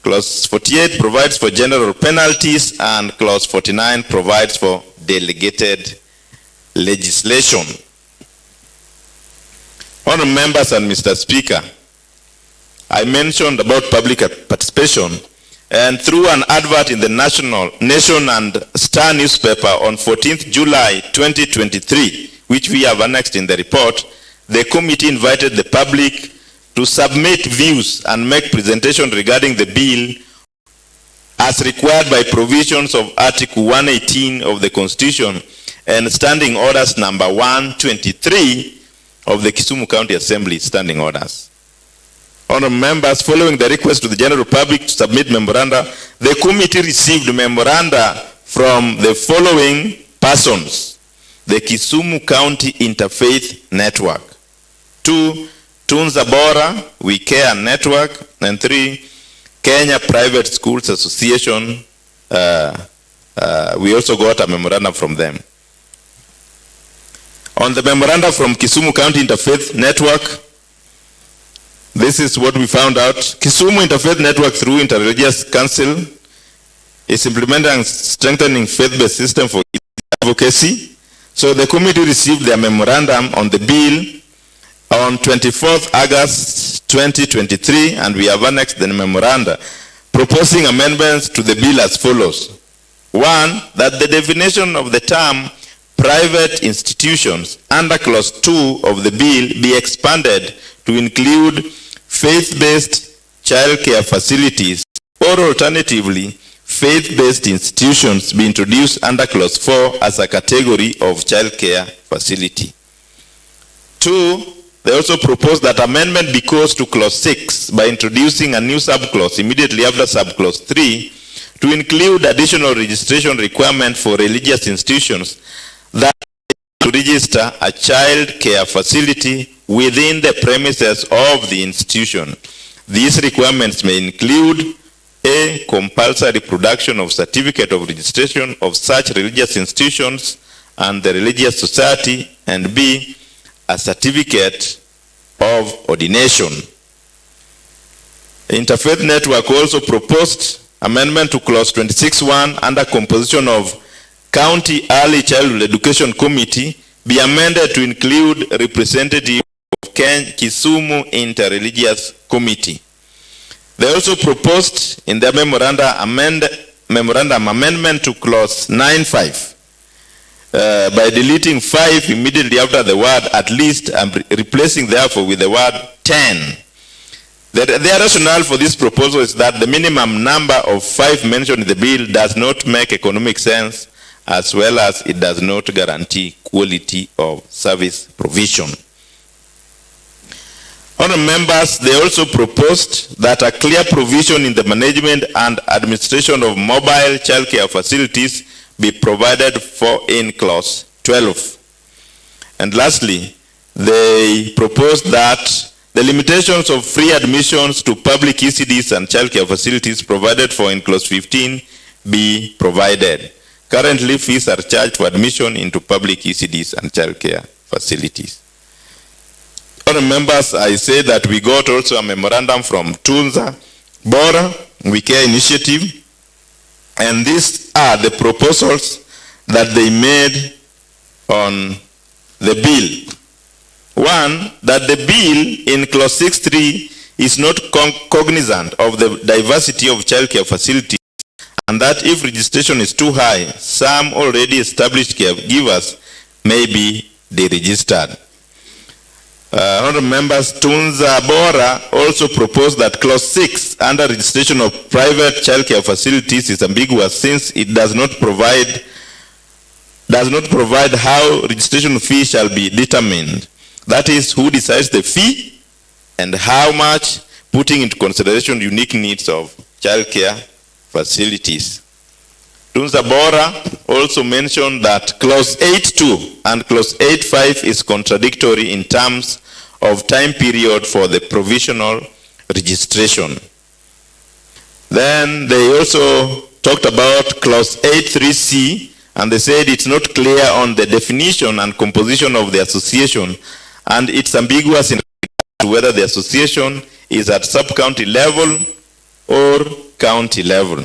Clause 48 provides for general penalties, and Clause 49 provides for delegated legislation. Honourable members and Mr. Speaker, I mentioned about public participation, and through an advert in the Nation and Star newspaper on 14th July 2023, which we have annexed in the report, the committee invited the public to submit views and make presentation regarding the bill as required by provisions of Article 118 of the Constitution and Standing Orders number 123 of the Kisumu County Assembly Standing Orders. Honorable members, following the request to the general public to submit memoranda, the committee received memoranda from the following persons: the Kisumu County Interfaith Network, 2, Tunza Bora We Care Network, and 3, Kenya Private Schools Association. We also got a memorandum from them. On the memoranda from Kisumu County Interfaith Network, this is what we found out. Kisumu Interfaith Network, through Interreligious Council, is implementing and strengthening faith-based system for advocacy. So the committee received their memorandum on the bill on 24th August 2023, and we have annexed the memoranda proposing amendments to the bill as follows. 1, that the definition of the term private institutions under clause 2 of the bill be expanded to include faith-based childcare facilities, or alternatively, faith-based institutions be introduced under clause 4 as a category of childcare facility. 2, they also propose that amendment be caused to clause 6 by introducing a new subclause immediately after subclause 3 to include additional registration requirement for religious institutions that to register a child care facility within the premises of the institution. These requirements may include: A, compulsory production of certificate of registration of such religious institutions and the religious society, and B, a certificate of ordination. The Interfaith Network also proposed amendment to clause 26(1) under composition of County Early Childhood Education Committee be amended to include representative of Kisumu Interreligious Committee. They also proposed in their memorandum amendment to clause 9(5) by deleting 5 immediately after the word at least and replacing therefore with the word 10. The rationale for this proposal is that the minimum number of 5 mentioned in the bill does not make economic sense, as well as it does not guarantee quality of service provision. Honourable members, they also proposed that a clear provision in the management and administration of mobile childcare facilities be provided for in clause 12. And lastly, they proposed that the limitations of free admissions to public ECDs and childcare facilities provided for in clause 15 be provided. Currently, fees are charged for admission into public ECDs and childcare facilities. Honourable members, I say that we got also a memorandum from Tunza Bora We Care Initiative, and these are the proposals that they made on the bill. 1, that the bill in clause 6(3) is not cognizant of the diversity of childcare facilities, and that if registration is too high, some already established caregivers may be deregistered. Honourable members, Tunza Bora also proposed that clause 6 under registration of private childcare facilities is ambiguous, since it does not provide how registration fee shall be determined. That is, who decides the fee and how much, putting into consideration unique needs of childcare facilities. Tunza Bora also mentioned that clause 8(2) and clause 8(5) is contradictory in terms of time period for the provisional registration. Then they also talked about clause 8(3)(c), and they said it's not clear on the definition and composition of the association, and it's ambiguous in regard to whether the association is at sub-county level or county level.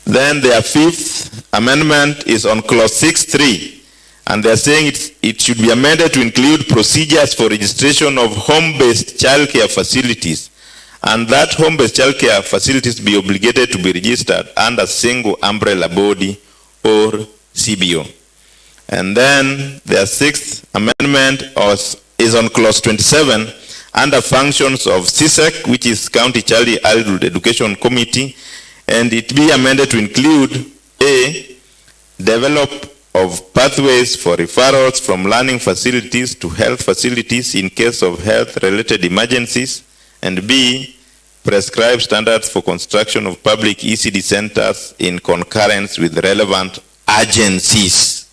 Then their 5th amendment is on clause 6(3), and they're saying it should be amended to include procedures for registration of home-based childcare facilities, and that home-based childcare facilities be obligated to be registered under single umbrella body or CBO. And then their 6th amendment is on clause 27 under functions of CSEC, which is County Childhood Education Committee, and it be amended to include: A, develop of pathways for referrals from learning facilities to health facilities in case of health-related emergencies, and B, prescribe standards for construction of public ECD centers in concurrence with relevant agencies.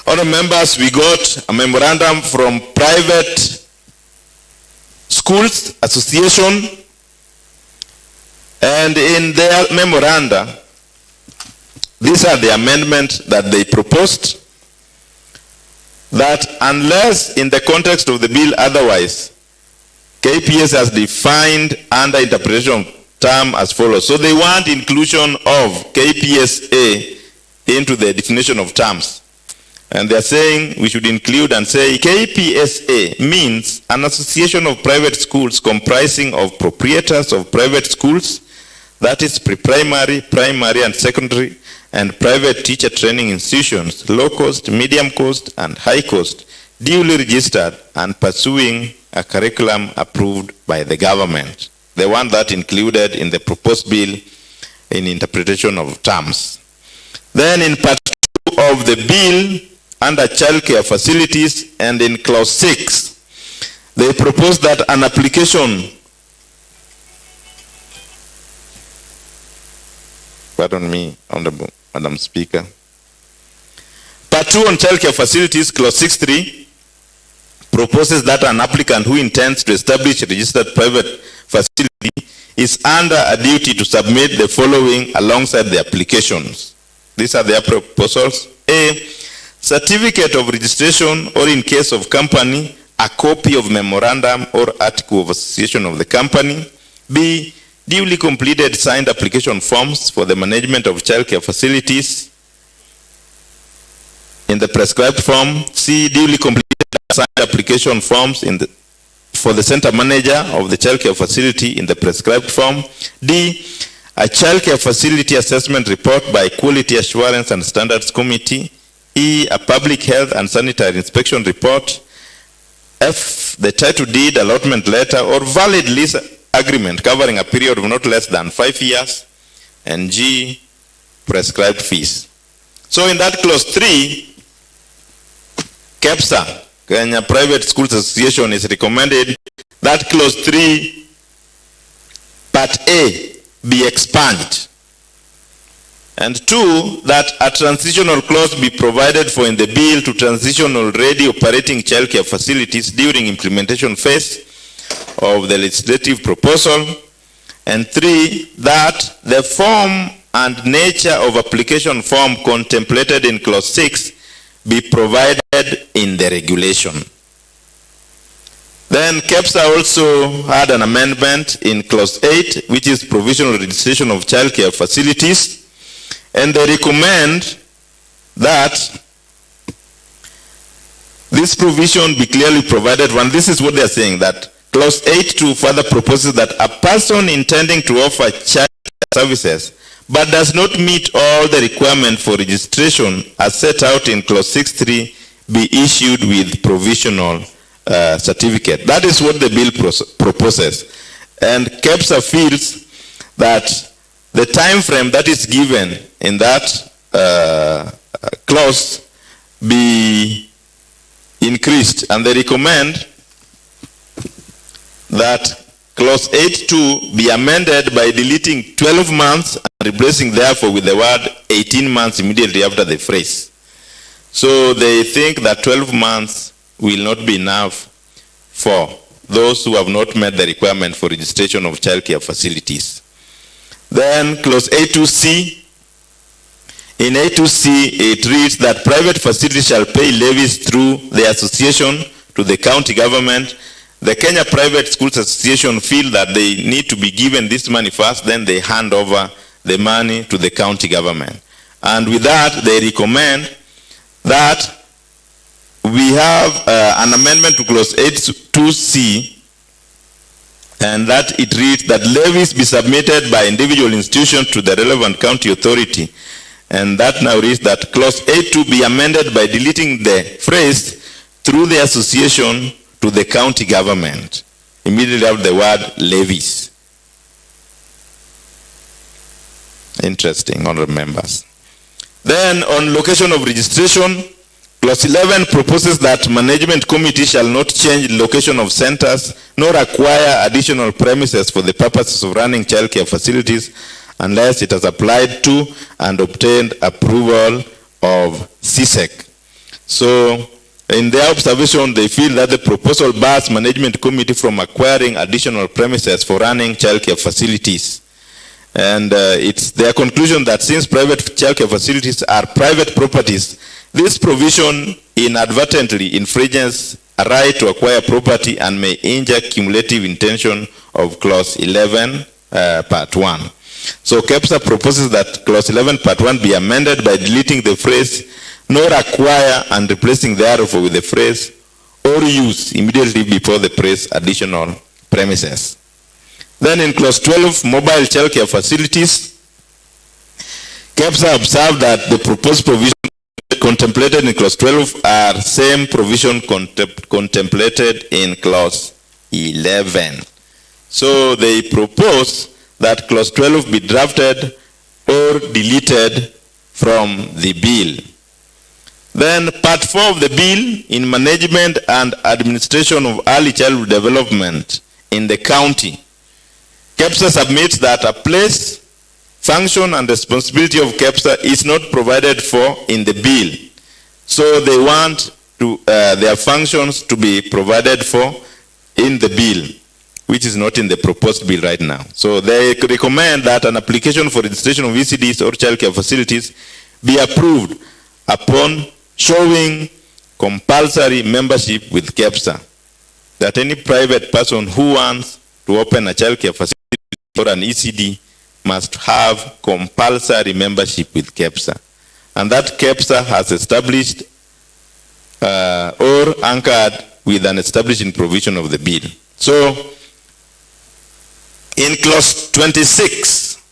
Honourable members, we got a memorandum from Private Schools Association, and in their memoranda, these are the amendments that they proposed, that unless in the context of the bill otherwise, KPS has defined under interpretation term as follows. So they want inclusion of KPSA into the definition of terms. And they're saying we should include and say KPSA means an association of private schools comprising of proprietors of private schools, that is pre-primary, primary and secondary, and private teacher training institutions, low cost, medium cost, and high cost, duly registered and pursuing a curriculum approved by the government. The one that included in the proposed bill in interpretation of terms. Then in part 2 of the bill, under childcare facilities and in clause 6, they propose that an application, pardon me, Honorable Madam Speaker. Part 2 on childcare facilities, clause 6.3, proposes that an applicant who intends to establish a registered private facility is under a duty to submit the following alongside the applications. These are their proposals. A, certificate of registration, or in case of company, a copy of memorandum or article of association of the company. B, duly completed signed application forms for the management of childcare facilities in the prescribed form. C, duly completed signed application forms for the center manager of the childcare facility in the prescribed form. D, a childcare facility assessment report by Quality Assurance and Standards Committee. E, a public health and sanitary inspection report. F, the title deed, allotment letter, or valid lease agreement covering a period of not less than 5 years. And G, prescribed fees. So in that clause 3, KEPSA, Kenya Private Schools Association, is recommended that clause 3, part A, be expunged. And 2, that a transitional clause be provided for in the bill to transition already operating childcare facilities during implementation phase of the legislative proposal. And 3, that the form and nature of application form contemplated in clause 6 be provided in the regulation. Then KEPSA also had an amendment in clause 8, which is provisional registration of childcare facilities. And they recommend that this provision be clearly provided. One, this is what they are saying, that clause 8.2 further proposes that a person intending to offer child services but does not meet all the requirements for registration as set out in clause 6.3 be issued with provisional certificate. That is what the bill proposes. And KEPSA feels that the time frame that is given in that clause be increased, and they recommend that clause 8.2 be amended by deleting 12 months and replacing therefore with the word 18 months immediately after the phrase. So they think that 12 months will not be enough for those who have not met the requirement for registration of childcare facilities. Then clause 8.2c, in 8.2c it reads that private facilities shall pay levies through the association to the county government. The Kenya Private Schools Association feel that they need to be given this money first, then they hand over the money to the county government. And with that, they recommend that we have an amendment to clause 8.2c, and that it reads that levies be submitted by individual institutions to the relevant county authority. And that now reads that clause 8.2 be amended by deleting the phrase through the association to the county government. Immediately after the word levies. Interesting, honorable members. Then on location of registration, Clause 11 proposes that management committee shall not change location of centers nor acquire additional premises for the purposes of running childcare facilities unless it has applied to and obtained approval of CSEC. So in their observation, they feel that the proposal bars management committee from acquiring additional premises for running childcare facilities. And it's their conclusion that since private childcare facilities are private properties, this provision inadvertently infringes a right to acquire property and may injure cumulative intention of Clause 11, Part 1. So KEPSA proposes that Clause 11, Part 1 be amended by deleting the phrase nor acquire and replacing thereof with the phrase or use immediately before the phrase additional premises. Then in Clause 12, mobile childcare facilities, KEPSA observed that the proposed provision contemplated in Clause 12 are same provision contemplated in Clause 11. So they propose that Clause 12 be drafted or deleted from the bill. Then Part 4 of the bill, in management and administration of early childhood development in the county, KEPSA submits that a place, function and responsibility of KEPSA is not provided for in the bill. So they want to, their functions to be provided for in the bill, which is not in the proposed bill right now. So they recommend that an application for registration of ECDs or childcare facilities be approved upon showing compulsory membership with KEPSA. That any private person who wants to open a childcare facility or an ECD must have compulsory membership with KEPSA. And that KEPSA has established or anchored with an establishing provision of the bill. So, in Clause 26,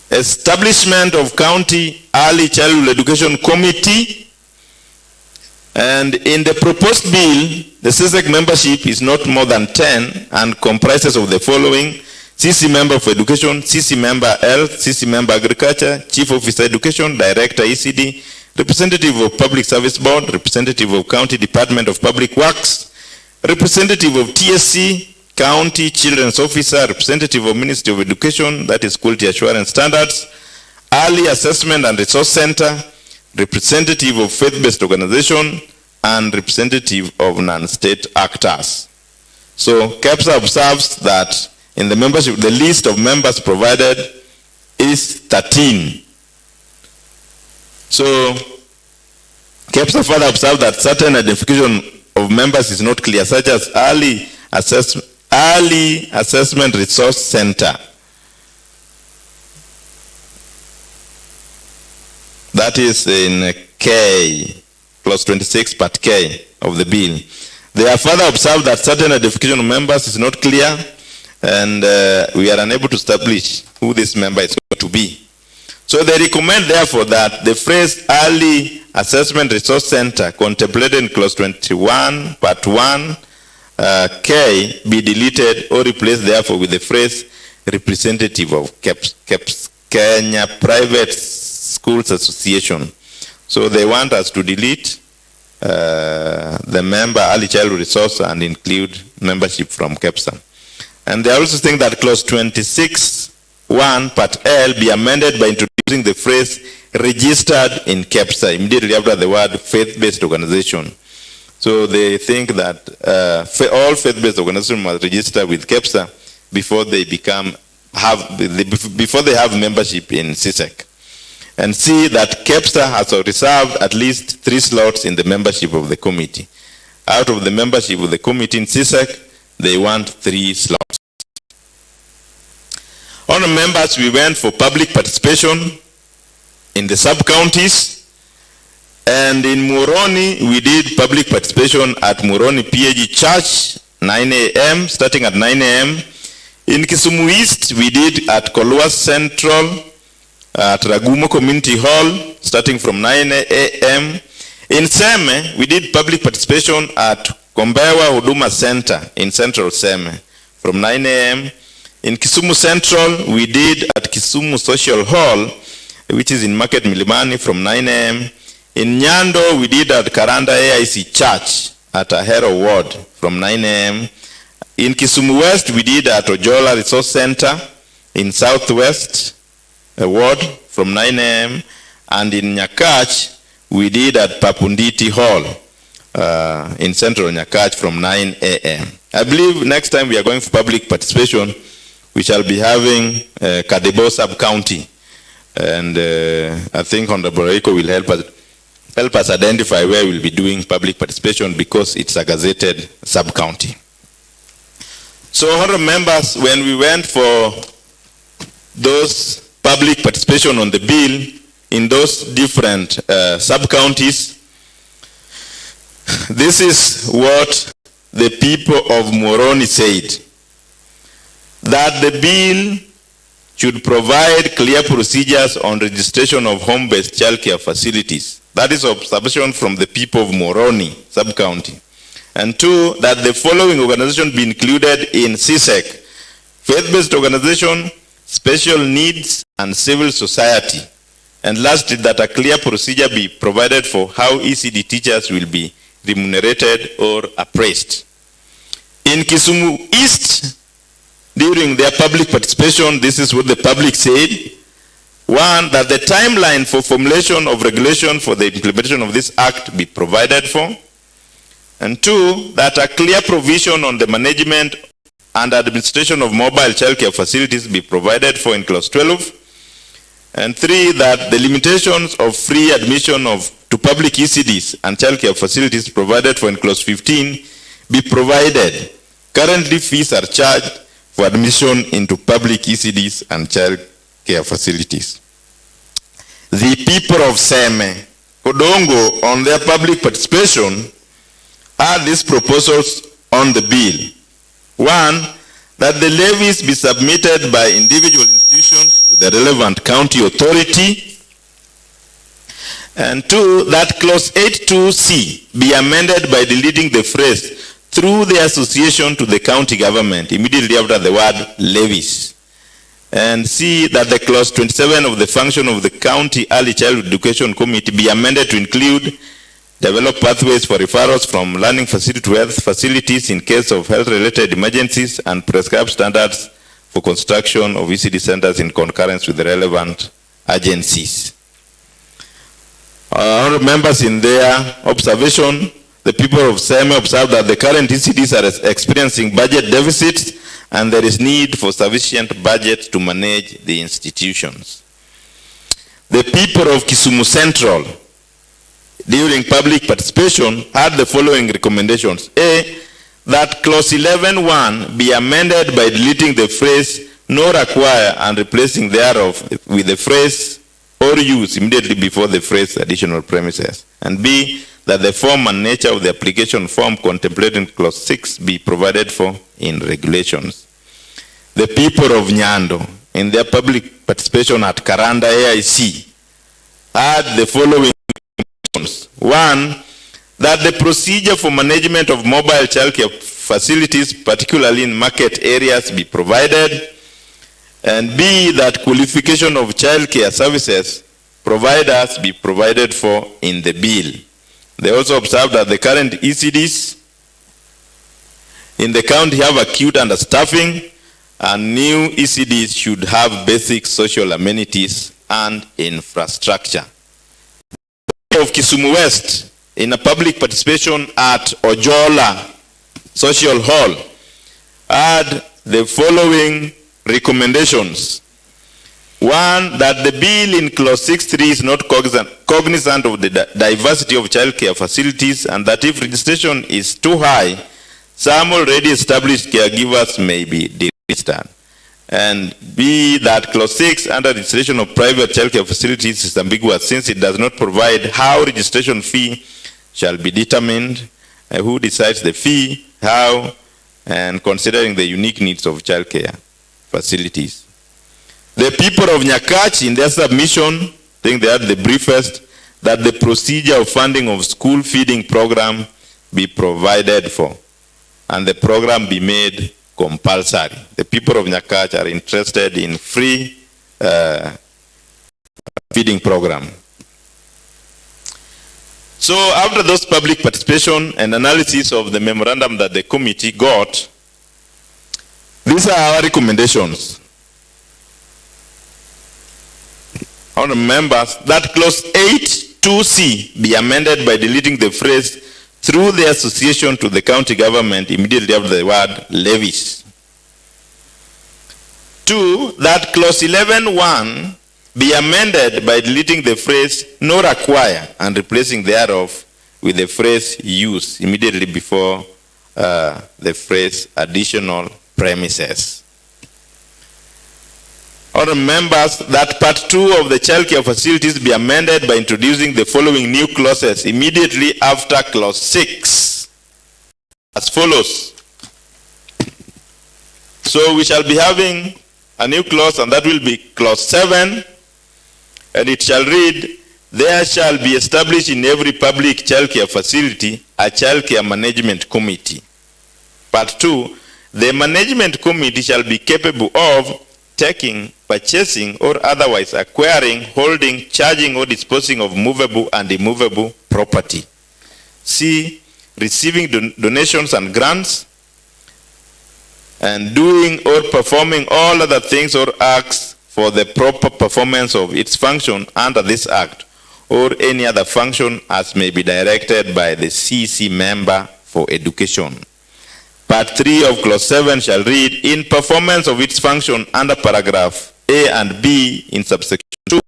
establishment of county early childhood education committee, and in the proposed bill, the CSEC membership is not more than 10 and comprises of the following: CC member for education, CC member health, CC member agriculture, chief officer education, director ECD, representative of public service board, representative of county department of public works, representative of TSC, county children's officer, representative of Ministry of Education, that is quality assurance standards, early assessment and resource center, representative of faith-based organization, and representative of non-state actors. So KEPSA observes that in the membership, the list of members provided is 13. So KEPSA further observed that certain identification of members is not clear, such as early assessment resource center. That is in K, Clause 26, Part K of the bill. They have further observed that certain identification of members is not clear, and we are unable to establish who this member is going to be. So they recommend, therefore, that the phrase early assessment resource center contemplated in Clause 21, Part 1, K, be deleted or replaced, therefore, with the phrase representative of Kenya Private Schools Association. So they want us to delete the member early childhood resource and include membership from KEPSA. And they also think that Clause 26, 1, Part L be amended by introducing the phrase registered in KEPSA immediately after the word faith-based organization. So they think that all faith-based organizations must register with KEPSA before they before they have membership in CSEC. And see that KEPSA has reserved at least 3 slots in the membership of the committee. Out of the membership of the committee in CSEC, they want 3 slots. On members, we went for public participation in the sub-counties. And in Muhoroni, we did public participation at Muhoroni PAG Church, 9 a.m., starting at 9 a.m. In Kisumu East, we did at Kolua Central, at Ragumo Community Hall, starting from 9 a.m. In Seme, we did public participation at Kombewa Huduma Center in Central Seme, from 9 a.m. In Kisumu Central, we did at Kisumu Social Hall, which is in Market Milimani from 9 a.m. In Nyando, we did at Karanda AIC Church at Ahero Ward from 9 a.m. In Kisumu West, we did at Ojola Resource Center in Southwest Ward from 9 a.m. And in Nyakach, we did at Papunditi Hall in Central Nyakach from 9 a.m. I believe next time we are going for public participation, we shall be having Kadebo sub-county. And I think Honorable Reiko will help us identify where we'll be doing public participation because it's a gazetted sub-county. So, honorable members, when we went for those public participation on the bill in those different sub-counties, this is what the people of Moroni said, that the bill should provide clear procedures on registration of home-based childcare facilities. That is observation from the people of Moroni sub-county. And two, that the following organization be included in CSEC: faith-based organization, special needs, and civil society. And lastly, that a clear procedure be provided for how ECD teachers will be remunerated or appraised. In Kisumu East, during their public participation, this is what the public said. One, that the timeline for formulation of regulation for the implementation of this act be provided for. And two, that a clear provision on the management and administration of mobile childcare facilities be provided for in clause 12. And three, that the limitations of free admission to public ECDs and childcare facilities provided for in clause 15 be provided. Currently, fees are charged for admission into public ECDs and childcare facilities. The people of Seme, Kodongo, on their public participation, had these proposals on the bill. One, that the levies be submitted by individual institutions to the relevant county authority. And two, that clause 82C be amended by deleting the phrase through the association to the county government immediately after the word levies. And C, that the clause 27 of the function of the county early childhood education committee be amended to include develop pathways for referrals from learning facility to health facilities in case of health-related emergencies and prescribe standards for construction of ECD centers in concurrence with the relevant agencies. Honorable members, in their observation, the people of Seme observed that the current ECDs are experiencing budget deficits and there is need for sufficient budget to manage the institutions. The people of Kisumu Central, during public participation, had the following recommendations. A, that clause 11.1 be amended by deleting the phrase nor acquire and replacing thereof with the phrase or use immediately before the phrase additional premises. And B, that the form and nature of the application form contemplated in clause 6 be provided for in regulations. The people of Nyando, in their public participation at Karanda AIC, had the following. One, that the procedure for management of mobile childcare facilities, particularly in market areas, be provided. And B, that qualification of childcare services providers be provided for in the bill. They also observed that the current ECDs in the county have acute understaffing, and new ECDs should have basic social amenities and infrastructure. Of Kisumu West, in a public participation at Ojola Social Hall, had the following recommendations. One, that the bill in clause 6.3 is not cognizant of the diversity of childcare facilities, and that if registration is too high, some already established caregivers may be deregistered. And B, that clause 6 under registration of private childcare facilities is ambiguous since it does not provide how registration fee shall be determined, who decides the fee, how, and considering the unique needs of childcare facilities. The people of Nyakach, in their submission, I think they had the briefest, that the procedure of funding of school feeding program be provided for, and the program be made compulsory. The people of Nyakach are interested in free feeding program. So after those public participation and analysis of the memorandum that the committee got, these are our recommendations. Honorable members, that clause 8(2)(c) be amended by deleting the phrase through the association to the county government immediately after the word levies. 2, that clause 11(1) be amended by deleting the phrase nor acquire and replacing thereof with the phrase use immediately before the phrase additional premises. Honorable members, that part 2 of the child care facilities be amended by introducing the following new clauses immediately after clause 6 as follows. So we shall be having a new clause, and that will be clause 7, and it shall read, there shall be established in every public child care facility a child care management committee. Part 2, the management committee shall be capable of taking, purchasing, or otherwise acquiring, holding, charging, or disposing of movable and immovable property. C, receiving donations and grants, and doing or performing all other things or acts for the proper performance of its function under this act, or any other function as may be directed by the CEC member for education. Part 3 of clause 7 shall read, in performance of its function under paragraph A and B in subsection 2,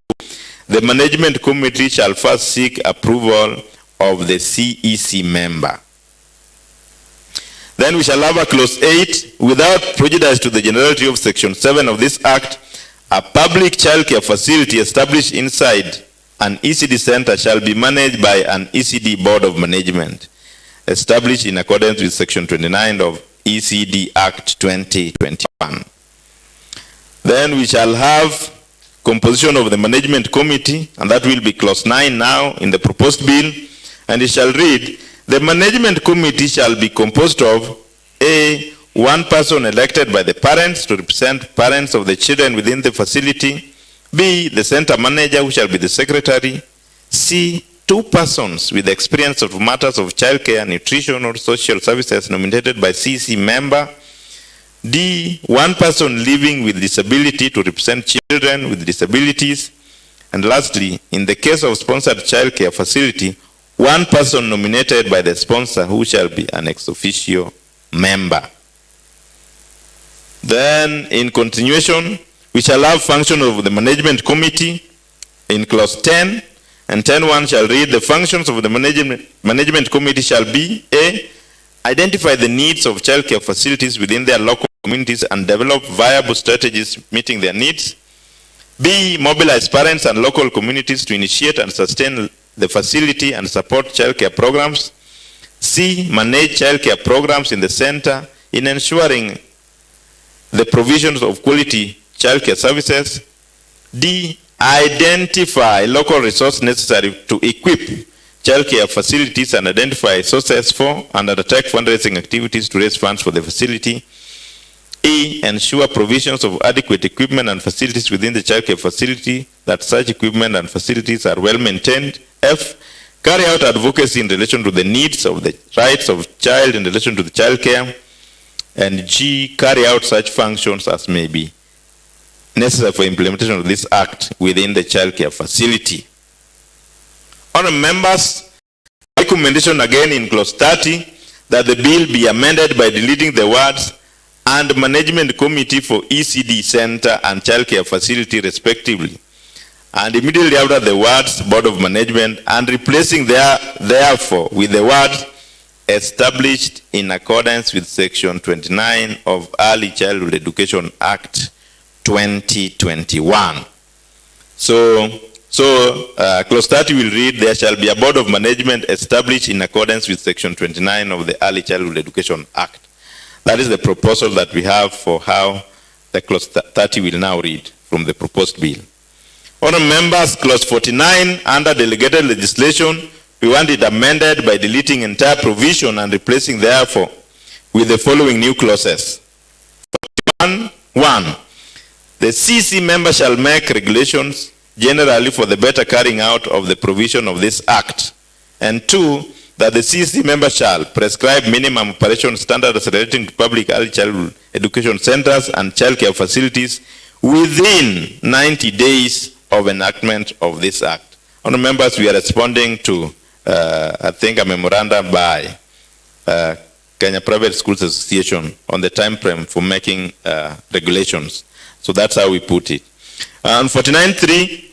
the management committee shall first seek approval of the CEC member. Then we shall have a clause 8, without prejudice to the generality of section 7 of this act, a public child care facility established inside an ECD center shall be managed by an ECD board of management, established in accordance with section 29 of ECD Act 2021. Then we shall have composition of the management committee, and that will be clause 9 now in the proposed bill, and it shall read, the management committee shall be composed of A, one person elected by the parents to represent parents of the children within the facility, B, the center manager who shall be the secretary, C, 2 persons with experience of matters of childcare, nutrition, or social services nominated by CEC member, D, 1 person living with disability to represent children with disabilities, and lastly, in the case of sponsored childcare facility, 1 person nominated by the sponsor who shall be an ex officio member. Then, in continuation, we shall have function of the management committee in clause 10, and 10(1) shall read, the functions of the management committee shall be A, identify the needs of childcare facilities within their local communities and develop viable strategies meeting their needs. B, mobilize parents and local communities to initiate and sustain the facility and support childcare programs. C, manage childcare programs in the center in ensuring the provisions of quality childcare services. D, identify local resources necessary to equip childcare facilities and identify sources for and undertake fundraising activities to raise funds for the facility. E, ensure provisions of adequate equipment and facilities within the childcare facility, that such equipment and facilities are well maintained. F, carry out advocacy in relation to the needs of the rights of child in relation to the childcare. And G, carry out such functions as may be necessary for implementation of this act within the childcare facility. Honourable members, recommendation again in clause 30 that the bill be amended by deleting the words and management committee for ECD center and childcare facility respectively, and immediately after the words board of management, and replacing therefore with the words established in accordance with section 29 of Early Childhood Education Act 2021. So clause 30 will read, there shall be a board of management established in accordance with section 29 of the Early Childhood Education Act. That is the proposal that we have for how the clause 30 will now read from the proposed bill. Honourable members, clause 49 under delegated legislation, we want it amended by deleting entire provision and replacing therefore with the following new clauses. 1. The CC member shall make regulations generally for the better carrying out of the provision of this Act. And two, that the CC member shall prescribe minimum operation standards relating to public early childhood education centers and childcare facilities within 90 days of enactment of this Act. Honourable members, we are responding to, I think, a memorandum by Kenya Private Schools Association on the time frame for making regulations. So that's how we put it. And 49.3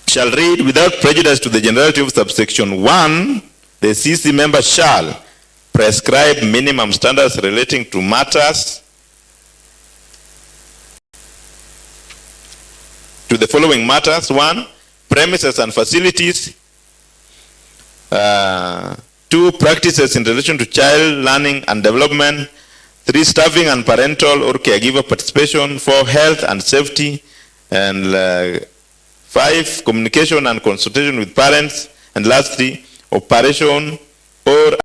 shall read, without prejudice to the generality of subsection 1, the CC member shall prescribe minimum standards relating to matters to the following matters. 1, premises and facilities. 2, practices in relation to child learning and development. 3, staffing and parental or caregiver participation. 4, health and safety. And 5, communication and consultation with parents. And lastly, operation or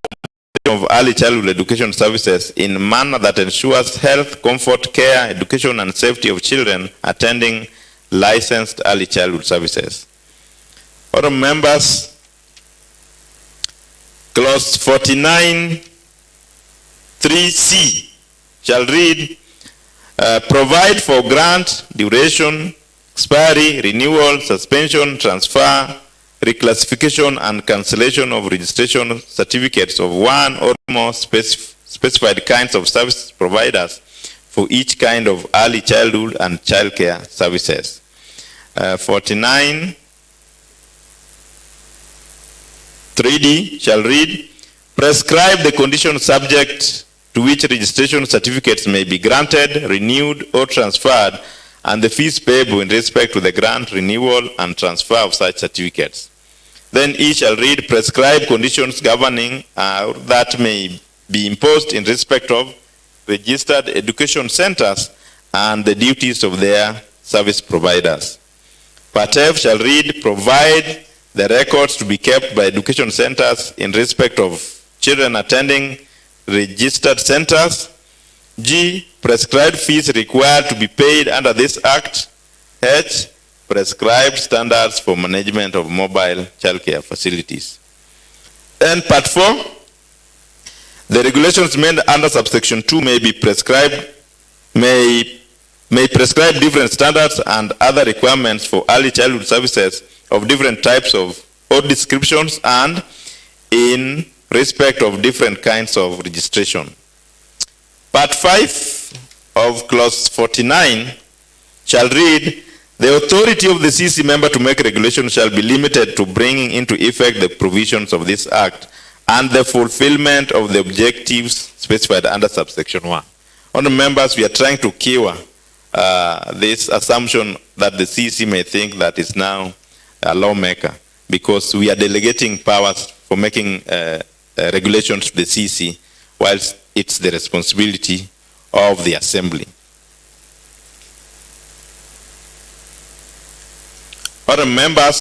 of early childhood education services in a manner that ensures health, comfort, care, education, and safety of children attending licensed early childhood services. Honourable members, clause 49 3C shall read, provide for grant, duration, expiry, renewal, suspension, transfer, reclassification, and cancellation of registration certificates of one or more specified kinds of service providers for each kind of early childhood and childcare services. 49 3D shall read, prescribe the conditions subject to which registration certificates may be granted, renewed, or transferred, and the fees payable in respect to the grant, renewal, and transfer of such certificates. Then E shall read, prescribe conditions governing that may be imposed in respect of registered education centers and the duties of their service providers. Part F shall read, provide the records to be kept by education centers in respect of children attending registered centers. G, prescribed fees required to be paid under this Act. H, prescribed standards for management of mobile childcare facilities. And Part 4, the regulations made under subsection 2 may be prescribed, may prescribe different standards and other requirements for early childhood services of different types of or descriptions and in respect of different kinds of registration. Part 5 of clause 49 shall read, the authority of the CC member to make regulations shall be limited to bringing into effect the provisions of this Act and the fulfillment of the objectives specified under subsection 1. Honourable members, we are trying to cure this assumption that the CC may think that is now a lawmaker, because we are delegating powers for making regulations to the CC, whilst it's the responsibility of the Assembly. Other members,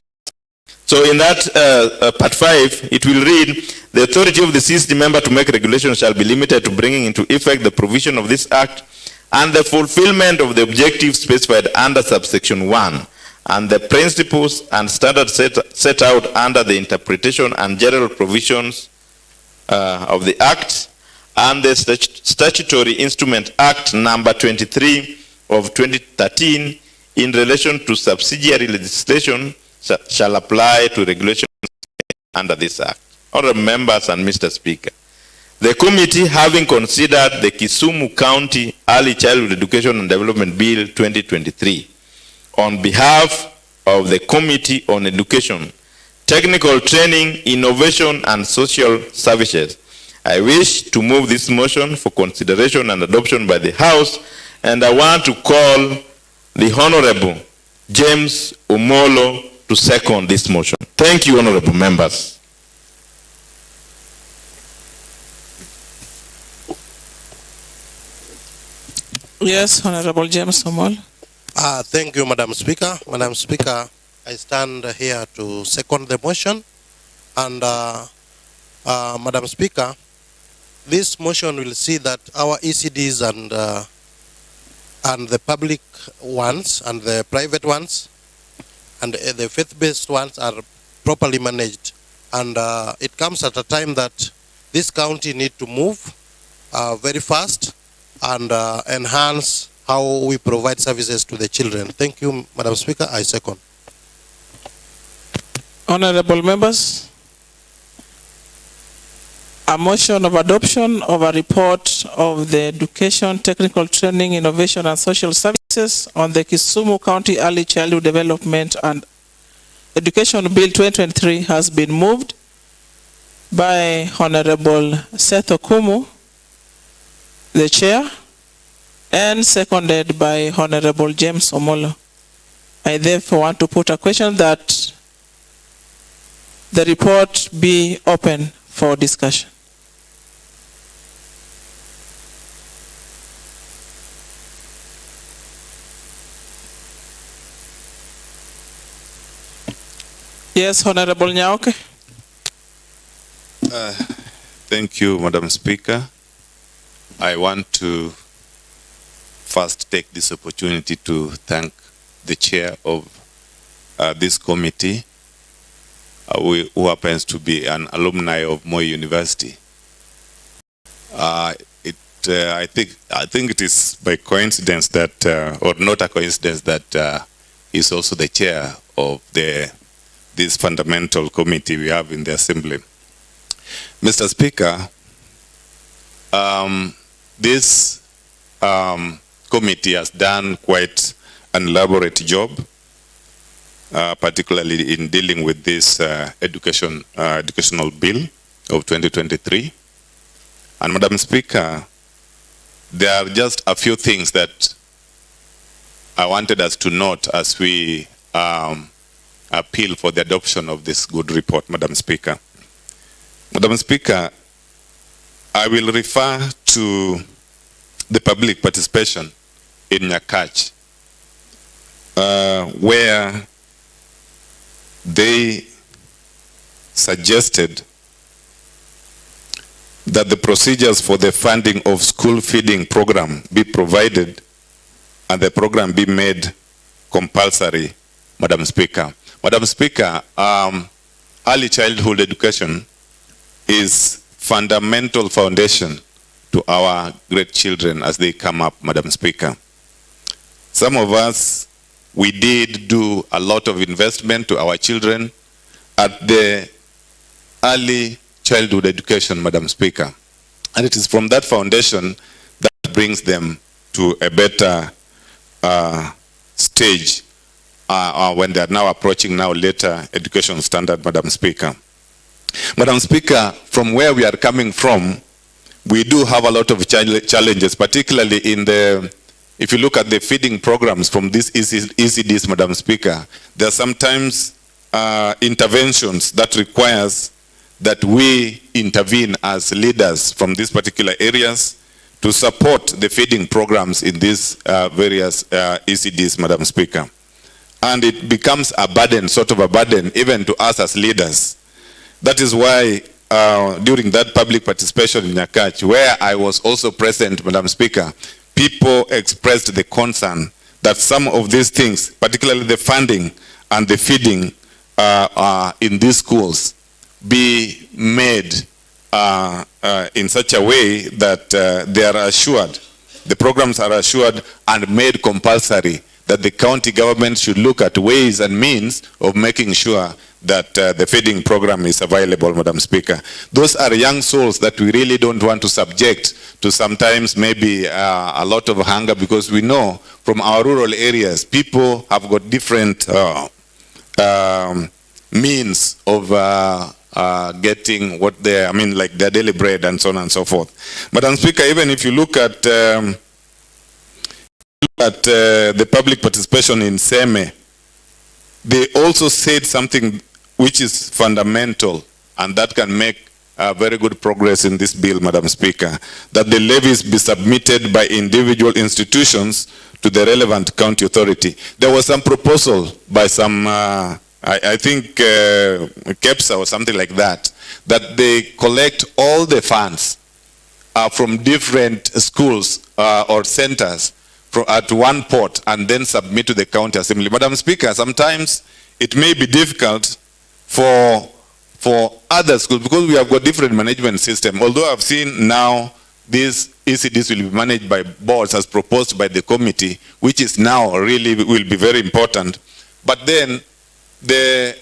so in that part 5, it will read, the authority of the CC member to make regulations shall be limited to bringing into effect the provision of this Act and the fulfillment of the objectives specified under subsection 1 and the principles and standards set out under the interpretation and general provisions of the Act and the Statutory Instrument Act number 23 of 2013 in relation to subsidiary legislation shall apply to regulations under this Act. Honourable members and Mr. Speaker, the committee, having considered the Kisumu County Early Childhood Education and Development Bill 2023, on behalf of the Committee on Education, Technical Training, Innovation and Social Services, I wish to move this motion for consideration and adoption by the House, and I want to call the Honourable James Omolo to second this motion. Thank you, Honourable members. Yes, Honorable James Omol. Thank you, Madam Speaker. Madam Speaker, I stand here to second the motion. And Madam Speaker, this motion will see that our ECDs and the public ones and the private ones and the faith-based ones are properly managed. And it comes at a time that this county need to move very fast and enhance how we provide services to the children. Thank you, Madam Speaker. I second. Honorable members, a motion of adoption of a report of the Education, Technical Training, Innovation and Social Services on the Kisumu County Early Childhood Development and Education Bill 2023 has been moved by Honorable Seth Okumu, the Chair, and seconded by Honorable James Omolo. I therefore want to put a question that the report be open for discussion. Yes, Honorable Nyaoke. Thank you, Madam Speaker. I want to first take this opportunity to thank the chair of this committee, who happens to be an alumni of Moi University. I think it is by coincidence that, or not a coincidence, that he's also the chair of this fundamental committee we have in the Assembly. Mr. Speaker, this committee has done quite an elaborate job, particularly in dealing with this educational bill of 2023. And Madam Speaker, there are just a few things that I wanted us to note as we appeal for the adoption of this good report, Madam Speaker. Madam Speaker, I will refer to the public participation in Nyakach, where they suggested that the procedures for the funding of school feeding program be provided and the program be made compulsory, Madam Speaker. Madam Speaker, early childhood education is fundamental foundation to our great children as they come up, Madam Speaker. Some of us, we did do a lot of investment to our children at the early childhood education, Madam Speaker. And it is from that foundation that brings them to a better stage when they are now approaching later education standard, Madam Speaker. Madam Speaker, from where we are coming from, we do have a lot of challenges, particularly in if you look at the feeding programs from these ECDs, Madam Speaker, there are sometimes interventions that requires that we intervene as leaders from these particular areas to support the feeding programs in these various ECDs, Madam Speaker. And it becomes a burden, sort of a burden, even to us as leaders. That is why during that public participation in Nyakach, where I was also present, Madam Speaker, people expressed the concern that some of these things, particularly the funding and the feeding in these schools, be made in such a way that they are assured, the programs are assured and made compulsory, that the county government should look at ways and means of making sure that the feeding program is available, Madam Speaker. Those are young souls that we really don't want to subject to sometimes maybe a lot of hunger, because we know from our rural areas, people have got different means of getting what they, like their daily bread and so on and so forth. Madam Speaker, even if you look at the public participation in SEME, they also said something which is fundamental and that can make very good progress in this bill, Madam Speaker, that the levies be submitted by individual institutions to the relevant county authority. There was some proposal by some, I think KEPSA or something like that, that they collect all the funds from different schools or centers at one pot and then submit to the county assembly. Madam Speaker, sometimes it may be difficult for other schools because we have got different management system. Although I've seen now these ECDs will be managed by boards as proposed by the committee, which is now really will be very important. But then the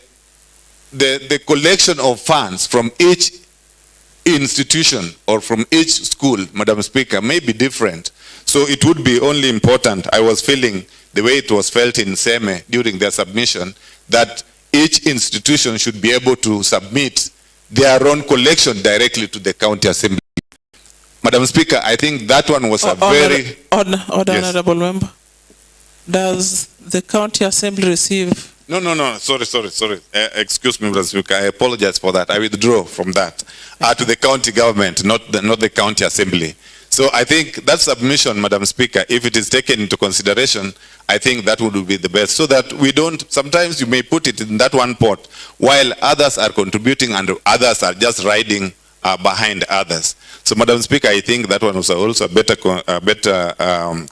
collection of funds from each institution or from each school, Madam Speaker, may be different. So it would be only important, I was feeling the way it was felt in SEME during their submission, that each institution should be able to submit their own collection directly to the county assembly. Madam Speaker, I think that one was a very... Order, Yes. Honorable Member. Does the county assembly receive... No, sorry. Excuse me, Madam Speaker, I apologize for that. I withdraw from that. To the county government, not the county assembly. So I think that submission, Madam Speaker, if it is taken into consideration, I think that would be the best. So that we don't, sometimes you may put it in that one pot, while others are contributing and others are just riding behind others. So Madam Speaker, I think that one was also a better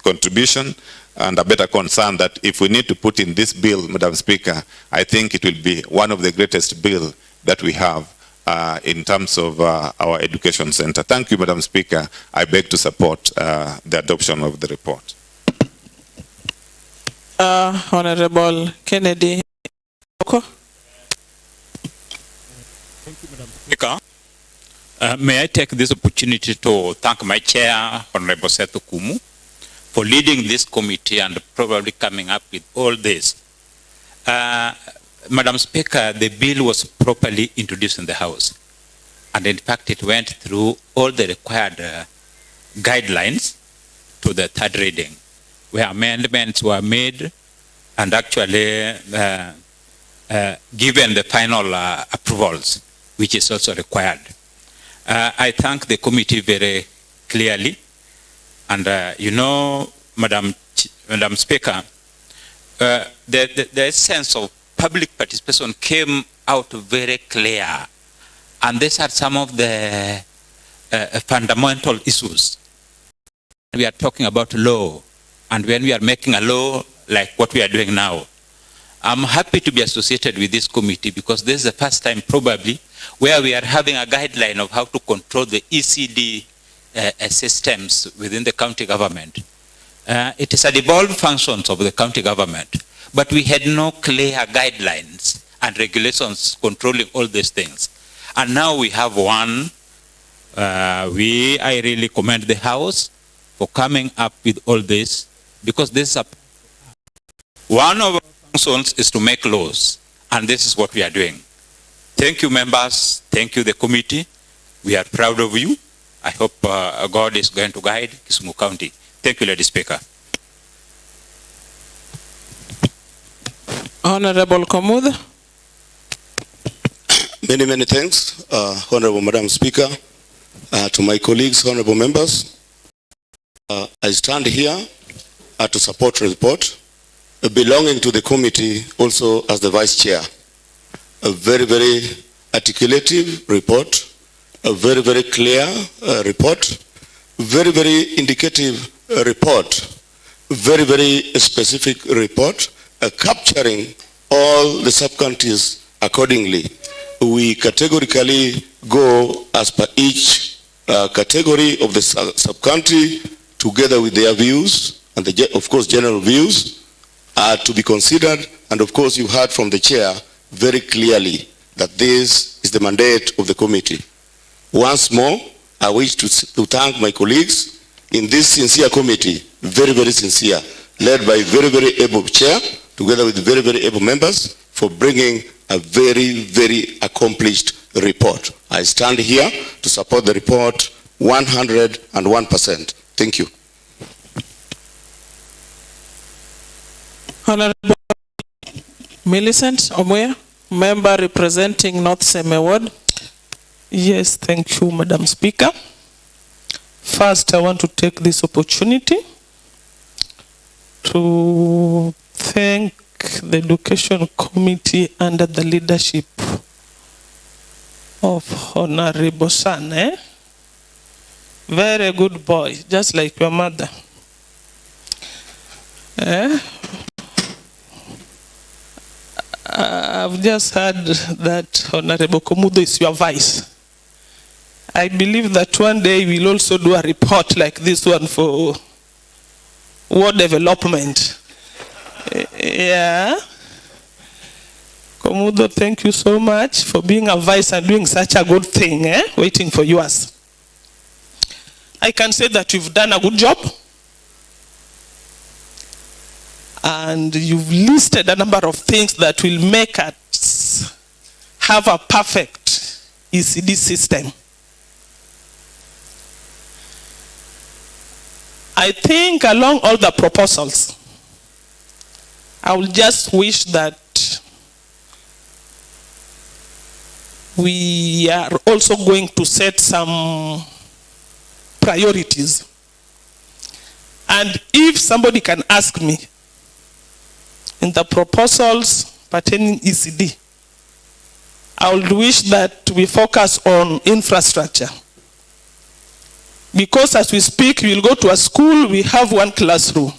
contribution and a better concern that if we need to put in this bill, Madam Speaker, I think it will be one of the greatest bill that we have in terms of our education center. Thank you, Madam Speaker. I beg to support the adoption of the report. Honorable Kennedy. Thank you, Madam Speaker. May I take this opportunity to thank my chair, Honorable Seto Kumu, for leading this committee and probably coming up with all this. Madam Speaker, the bill was properly introduced in the House. And in fact, it went through all the required guidelines to the third reading, where amendments were made and actually given the final approvals, which is also required. I thank the committee very clearly. And you know, Madam Speaker, the sense of public participation came out very clear. And these are some of the fundamental issues. We are talking about law. And when we are making a law like what we are doing now, I'm happy to be associated with this committee because this is the first time probably where we are having a guideline of how to control the ECD systems within the county government. It is a devolved functions of the county government, but we had no clear guidelines and regulations controlling all these things. And now we have one. I really commend the House for coming up with all this, because this is one of our functions is to make laws, and this is what we are doing. Thank you, members. Thank you, the committee. We are proud of you. I hope God is going to guide Kisumu County. Thank you, Lady Speaker. Honorable Komuda. Many thanks, Honorable Madam Speaker, to my colleagues, honorable members. I stand here to support the report, belonging to the committee also as the Vice Chair. A very articulative report, a very clear report, very indicative report, very specific report, capturing all the sub-counties accordingly. We categorically go as per each category of the sub-county together with their views and of course general views to be considered. And of course you heard from the chair very clearly that this is the mandate of the committee. Once more, I wish to thank my colleagues in this sincere committee, very sincere, led by very able chair, together with very able members, for bringing a very accomplished report. I stand here to support the report 101%. Thank you. Honorable Millicent Omoya, member representing North Seme Ward. Yes, thank you, Madam Speaker. First, I want to take this opportunity to thank the Education Committee under the leadership of Honorable Sane. Very good boy, just like your mother. I've just heard that Honorable Komudo is your vice. I believe that one day we'll also do a report like this one for ward development. Yeah. Komudo, thank you so much for being a vice and doing such a good thing, waiting for yours. I can say that you've done a good job. And you've listed a number of things that will make us have a perfect ECD system. I think along all the proposals, I will just wish that we are also going to set some priorities. And if somebody can ask me, in the proposals pertaining ECD, I would wish that we focus on infrastructure. Because as we speak, we'll go to a school, we have one classroom.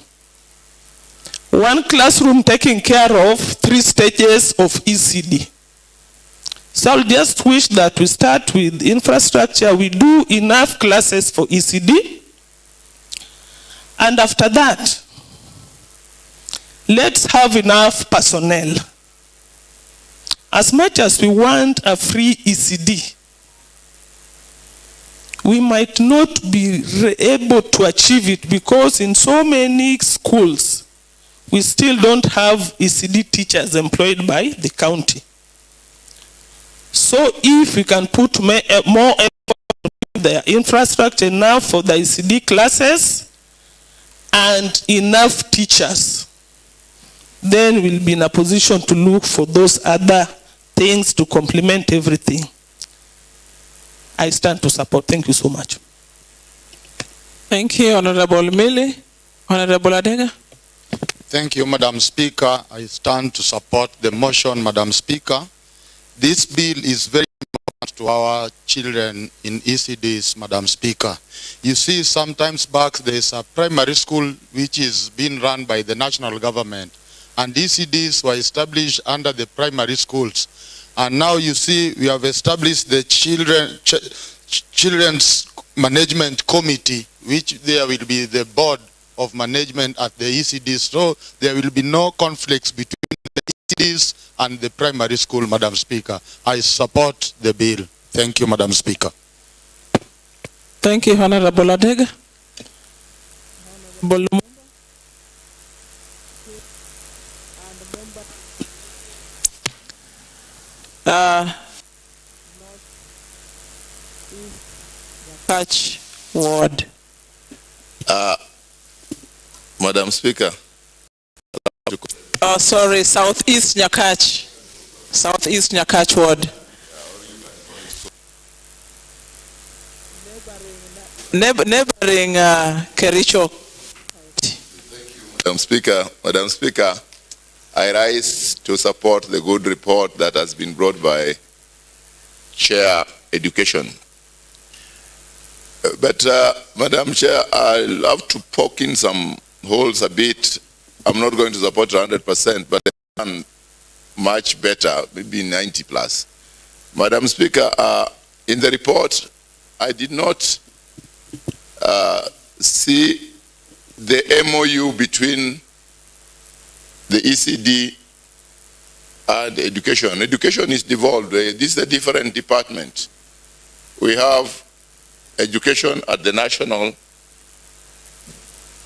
One classroom taking care of 3 stages of ECD. So I'll just wish that we start with infrastructure, we do enough classes for ECD, and after that, let's have enough personnel. As much as we want a free ECD, we might not be able to achieve it because in so many schools, we still don't have ECD teachers employed by the county. So if we can put more effort in the infrastructure enough for the ECD classes and enough teachers, then we'll be in a position to look for those other things to complement everything. I stand to support. Thank you so much. Thank you, Honorable Mili. Honorable Adega. Thank you, Madam Speaker. I stand to support the motion, Madam Speaker. This bill is very important to our children in ECDs, Madam Speaker. You see, sometimes back there's a primary school which is being run by the national government, and ECDs were established under the primary schools. And now you see we have established the Children's Management Committee, which there will be the board of management at the ECDs. So there will be no conflicts between the ECDs and the primary school, Madam Speaker. I support the bill. Thank you, Madam Speaker. Thank you, Honorable Adega. Honorable Catch ward. Madam Speaker. Oh, sorry, Southeast Nyakach. Southeast Nyakach ward. Neighboring Kericho. Madam Speaker, I rise to support the good report that has been brought by Chair Education. But Madam Chair, I love to poke in some holes a bit. I'm not going to support 100%, but I'm much better, maybe 90 plus. Madam Speaker, in the report, I did not see the MOU between the ECD and education. Education is devolved. This is a different department. We have education at the national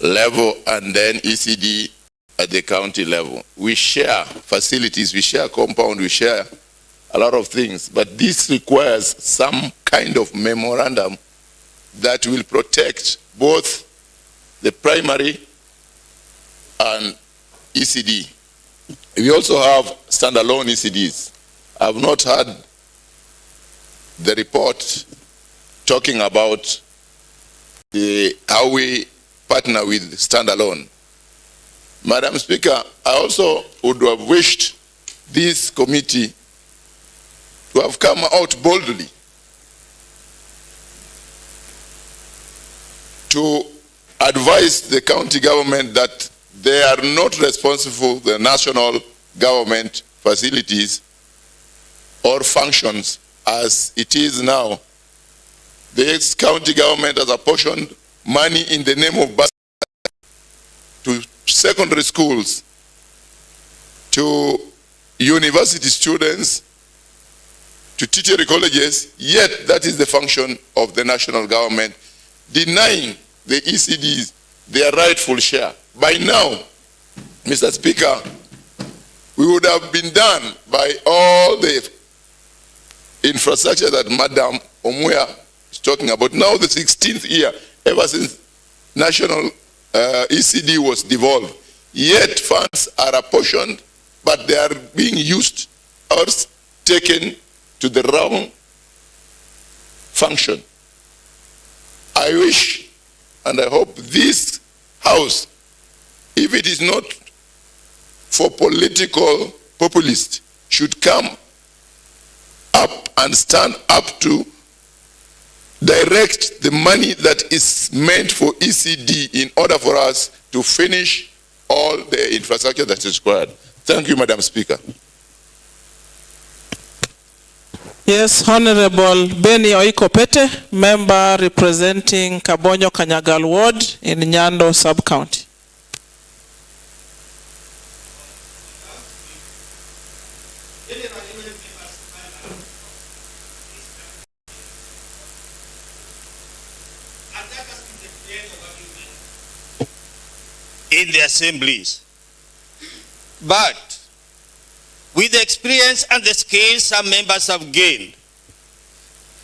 level and then ECD at the county level. We share facilities, we share compound, we share a lot of things, but this requires some kind of memorandum that will protect both the primary and ECD. We also have standalone ECDs. I've not heard the report talking about how we partner with standalone. Madam Speaker, I also would have wished this committee to have come out boldly to advise the county government that they are not responsible, the national government, facilities or functions as it is now. The ex-county government has apportioned money in the name of bursary to secondary schools, to university students, to tertiary colleges, yet that is the function of the national government, denying the ECDs their rightful share. By now, Mr. Speaker, we would have been done by all the infrastructure that Madam Omuya is talking about. Now the 16th year, ever since national ECD was devolved, yet funds are apportioned, but they are being used or taken to the wrong function. I wish and I hope this House, if it is not for political populists, should come up and stand up to direct the money that is meant for ECD in order for us to finish all the infrastructure that is required. Thank you, Madam Speaker. Yes, Honorable Benny Oikopete, member representing Kabonyo Kanyagal Ward in Nyando Sub-County. In the assemblies. But with the experience and the skills some members have gained,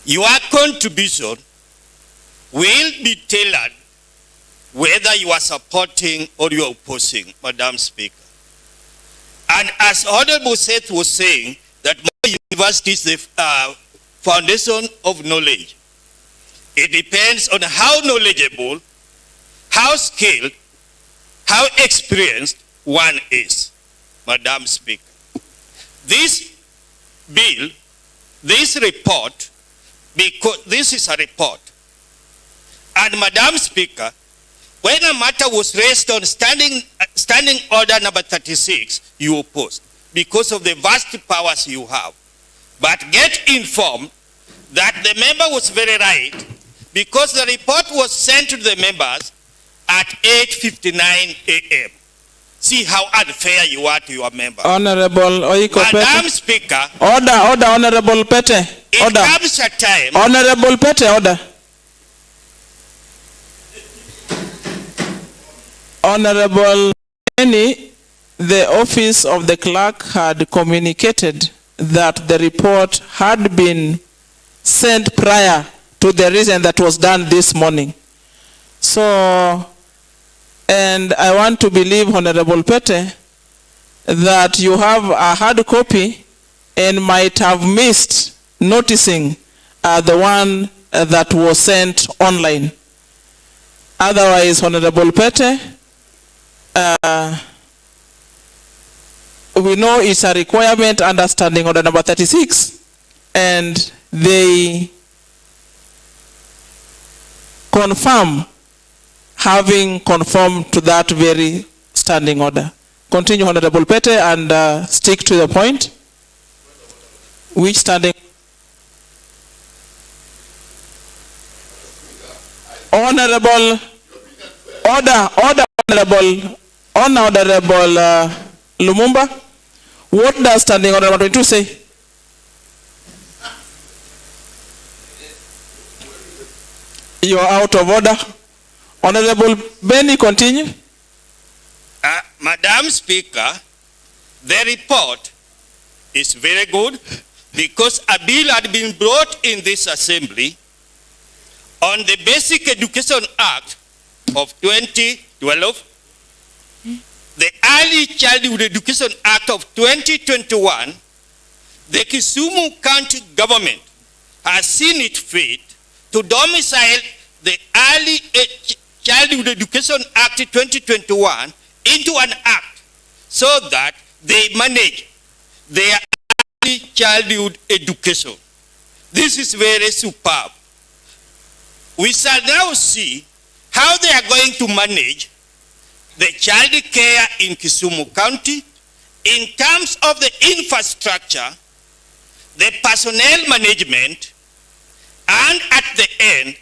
your contribution will be tailored whether you are supporting or you are opposing, Madam Speaker. And as Honorable Seth was saying, that university is the foundation of knowledge. It depends on how knowledgeable, how skilled, how experienced one is, Madam Speaker. This bill, this report, because this is a report, and Madam Speaker, when a matter was raised on standing order number 36, you opposed because of the vast powers you have. But get informed that the member was very right because the report was sent to the members at 8:59 a.m. See how unfair you are to your member. Honorable Oiko Madam Pete. Speaker. Order, Honorable Pete. Order. It comes a time. Honorable Pete, order. Honorable Benny, the office of the clerk had communicated that the report had been sent prior to the reason that was done this morning. So, and I want to believe, Honorable Pete, that you have a hard copy and might have missed noticing the one that was sent online. Otherwise, Honorable Pete, we know it's a requirement under standing order number 36, and they confirm having conformed to that very standing order. Continue, Honorable Pete, and stick to the point. Which standing? Honorable, order, Honorable Lumumba. What does standing order number 22 say? You are out of order. Honorable Benny, continue. Madam Speaker, the report is very good because a bill had been brought in this assembly on the Basic Education Act of 2012, the Early Childhood Education Act of 2021. The Kisumu County government has seen it fit to domicile the Early Childhood Education Act 2021 into an act so that they manage their early childhood education. This is very superb. We shall now see how they are going to manage the child care in Kisumu County in terms of the infrastructure, the personnel management, and at the end,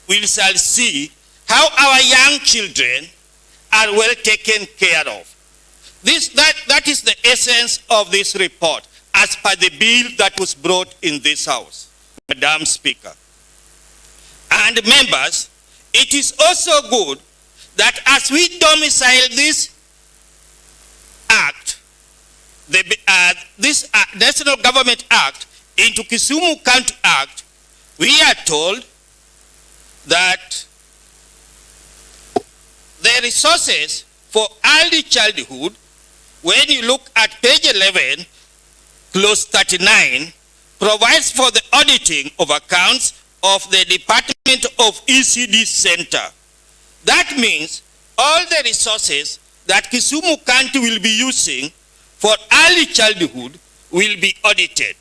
we shall see how our young children are well taken care of. That is the essence of this report, as per the bill that was brought in this House, Madam Speaker. And members, it is also good that as we domicile this act, this National Government Act into Kisumu County Act, we are told that the resources for early childhood, when you look at page 11, clause 39, provides for the auditing of accounts of the Department of ECD Center. That means all the resources that Kisumu County will be using for early childhood will be audited.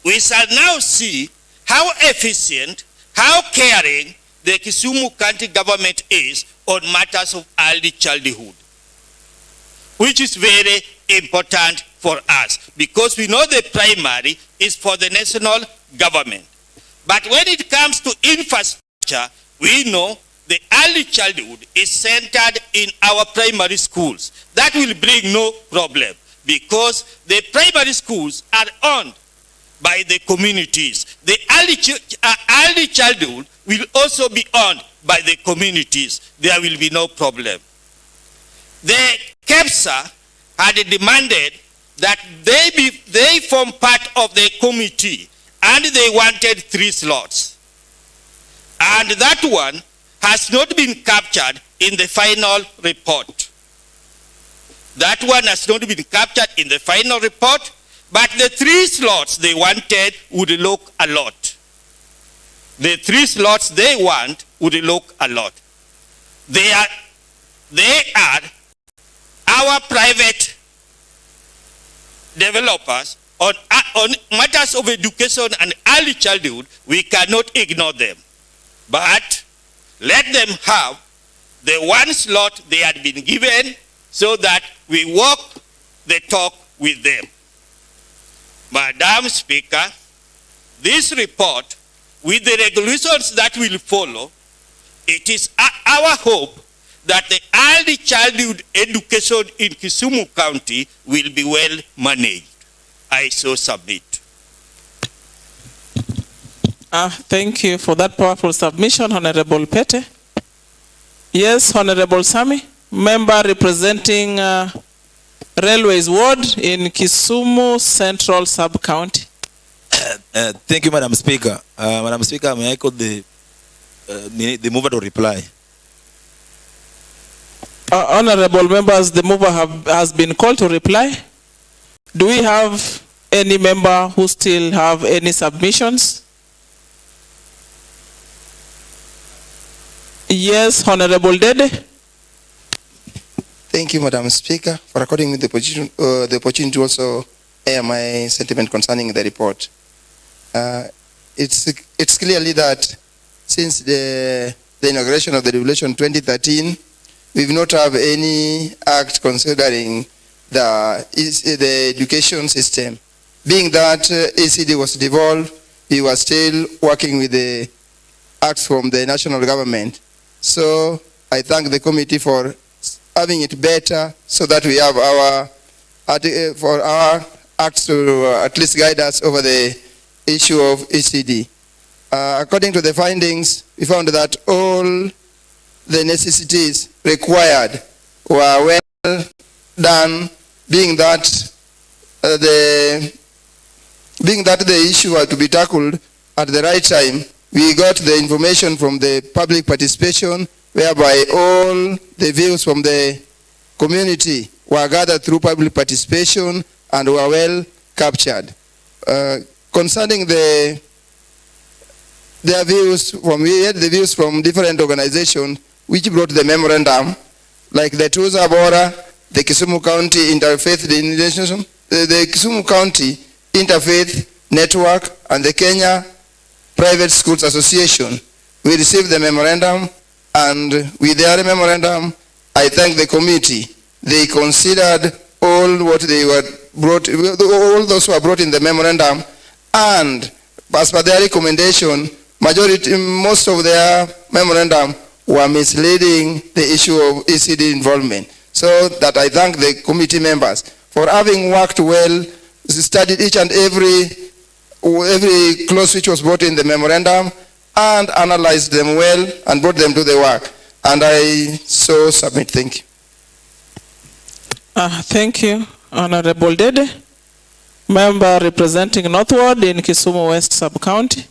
We shall now see how efficient, how caring the Kisumu County government is on matters of early childhood, which is very important for us because we know the primary is for the national government. But when it comes to infrastructure, we know the early childhood is centered in our primary schools. That will bring no problem because the primary schools are owned by the communities. The early childhood will also be owned by the communities. There will be no problem. The KEPSA had demanded that they form part of the committee, and they wanted 3 slots. And that one has not been captured in the final report. That one has not been captured in the final report, but the 3 slots they wanted would look a lot. The 3 slots they want would look a lot. They are our private developers on matters of education and early childhood. We cannot ignore them. But let them have the 1 slot they had been given so that we walk the talk with them. Madam Speaker, this report, with the regulations that will follow, it is our hope that the early childhood education in Kisumu County will be well managed. I so submit. Thank you for that powerful submission, Honorable Pete. Yes, Honorable Sami, member representing Railways Ward in Kisumu Central Sub-County. Thank you, Madam Speaker. Madam Speaker, may I call the mover to reply? Honorable members, the mover has been called to reply. Do we have any member who still have any submissions? Yes, Honorable Dede. Thank you, Madam Speaker, for according with the opportunity to also air my sentiment concerning the report. It's clearly that since the inauguration of the regulation 2013, we've not have any act considering the education system. Being that ECD was devolved, we were still working with the acts from the national government. So I thank the committee for having it better so that we have our acts to at least guide us over the issue of ECD. According to the findings, we found that all the necessities required were well done, being that the issue had to be tackled at the right time. We got the information from the public participation, whereby all the views from the community were gathered through public participation and were well captured. Concerning their views, we had the views from different organizations which brought the memorandum, like the Tuza Bora, the Kisumu County Interfaith Denomination, the Kisumu County Interfaith Network, and the Kenya Private Schools Association. We received the memorandum, and with their memorandum, I thank the committee. They considered all what they were brought, all those who are brought in the memorandum, and as per their recommendation, most of their memorandum were misleading the issue of ECD involvement. So that I thank the committee members for having worked well, studied each and every clause which was brought in the memorandum, and analyzed them well and brought them to the work. And I so submit. Thank you. Thank you, Honorable Dede, member representing Northward in Kisumu West Sub-County.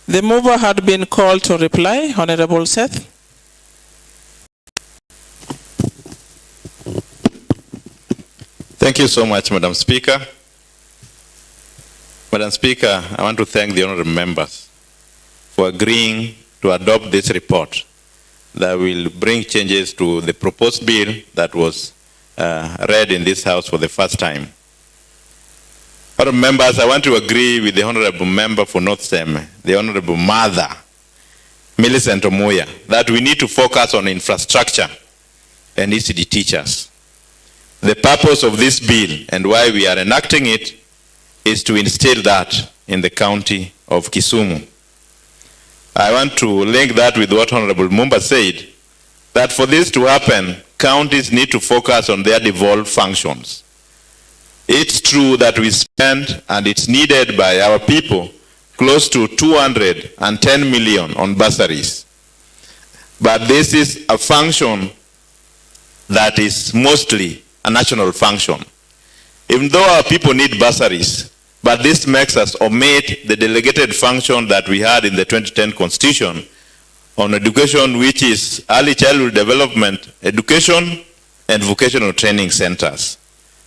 The mover had been called to reply. Honorable Seth. Thank you so much, Madam Speaker. Madam Speaker, I want to thank the honorable members for agreeing to adopt this report that will bring changes to the proposed bill that was read in this House for the first time. Honorable members, I want to agree with the honorable member for North Stem, the honorable mother, Millicent Omoya, that we need to focus on infrastructure and ECD teachers. The purpose of this bill and why we are enacting it is to instill that in the county of Kisumu. I want to link that with what Honorable Mumba said, that for this to happen, counties need to focus on their devolved functions. It's true that we spend, and it's needed by our people, close to 210 million on bursaries. But this is a function that is mostly a national function. Even though our people need bursaries, but this makes us omit the delegated function that we had in the 2010 Constitution on education, which is early childhood development, education, and vocational training centers.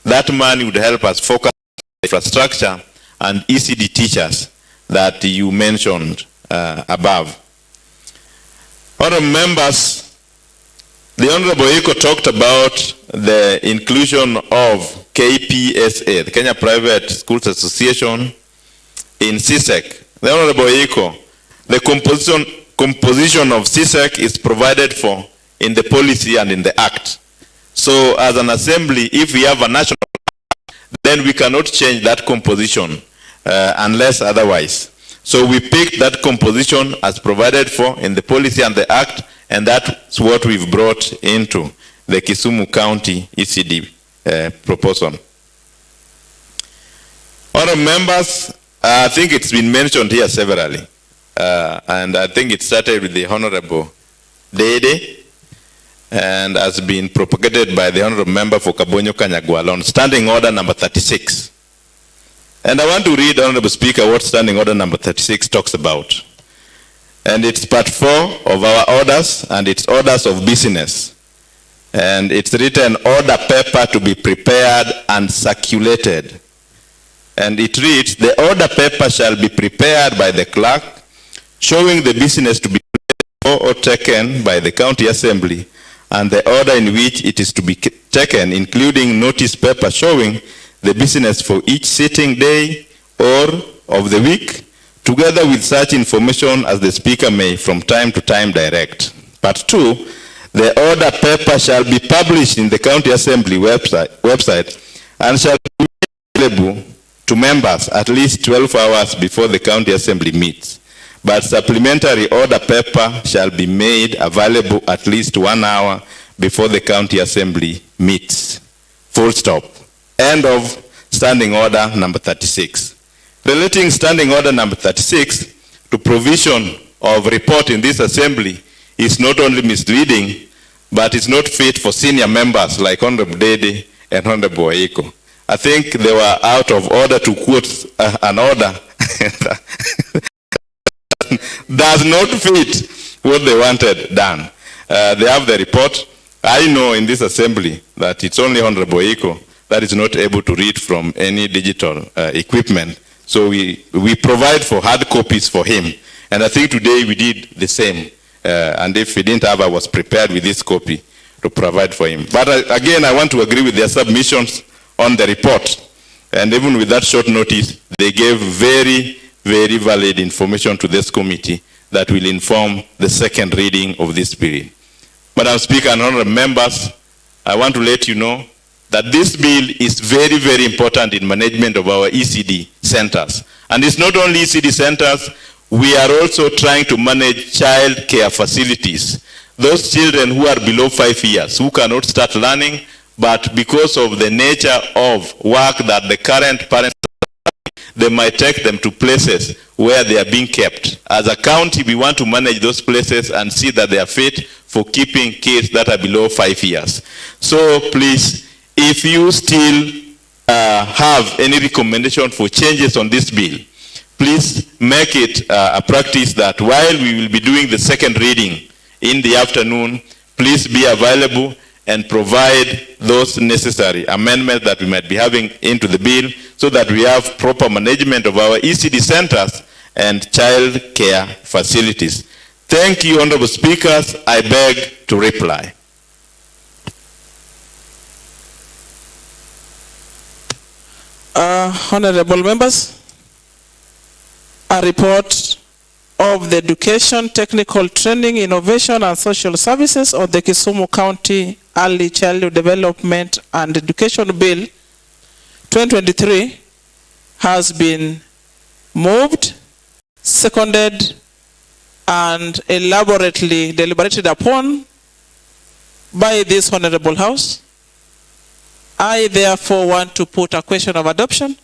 That money would help us focus on infrastructure and ECD teachers that you mentioned above. Honorable members, the Honorable Iko talked about the inclusion of KPSA, the Kenya Private Schools Association, in CSEC. The Honorable Iko, the composition of CSEC is provided for in the policy and in the act. So as an assembly, if we have a national act, then we cannot change that composition unless otherwise. So we picked that composition as provided for in the policy and the act, and that's what we've brought into the Kisumu County ECD proposal. Honorable members, I think it's been mentioned here severally, and I think it started with the Honorable Dede, and has been propagated by the Honorable Member for Kabonyo Kanyagwal on Standing Order number 36. And I want to read, Honorable Speaker, what Standing Order number 36 talks about. And it's part 4 of our orders, and it's orders of business. And it's written, order paper to be prepared and circulated. And it reads, the order paper shall be prepared by the clerk, showing the business to be or taken by the county assembly, and the order in which it is to be taken, including notice paper showing the business for each sitting day or of the week, together with such information as the Speaker may from time to time direct. Part 2, the order paper shall be published in the County Assembly website and shall be available to members at least 12 hours before the County Assembly meets. But supplementary order paper shall be made available at least 1 hour before the County Assembly meets. Full stop. End of Standing Order number 36. Relating Standing Order number 36 to provision of report in this assembly is not only misleading, but is not fit for senior members like Honorable Dede and Honorable Aiko. I think they were out of order to quote an order does not fit what they wanted done. They have the report. I know in this assembly that it's only Honorable Aiko that is not able to read from any digital equipment. So we provide for hard copies for him. And I think today we did the same. And if he didn't have, I was prepared with this copy to provide for him. But again, I want to agree with their submissions on the report. And even with that short notice, they gave very, very valid information to this committee that will inform the second reading of this bill. Madam Speaker and honorable members, I want to let you know that this bill is very, very important in management of our ECD centers. And it's not only ECD centers, we are also trying to manage child care facilities. Those children who are below 5 years, who cannot start learning, but because of the nature of work that the current parents, they might take them to places where they are being kept. As a county, we want to manage those places and see that they are fit for keeping kids that are below 5 years. So please, if you still have any recommendation for changes on this bill, please make it a practice that while we will be doing the second reading in the afternoon, please be available and provide those necessary amendments that we might be having into the bill so that we have proper management of our ECD centers and child care facilities. Thank you, Honorable Speakers. I beg to reply. Honorable members, a report of the Education, Technical Training, Innovation and Social Services of the Kisumu County Early Childhood Development and Education Bill 2023 has been moved, seconded, and elaborately deliberated upon by this Honorable House. I therefore want to put a question of adoption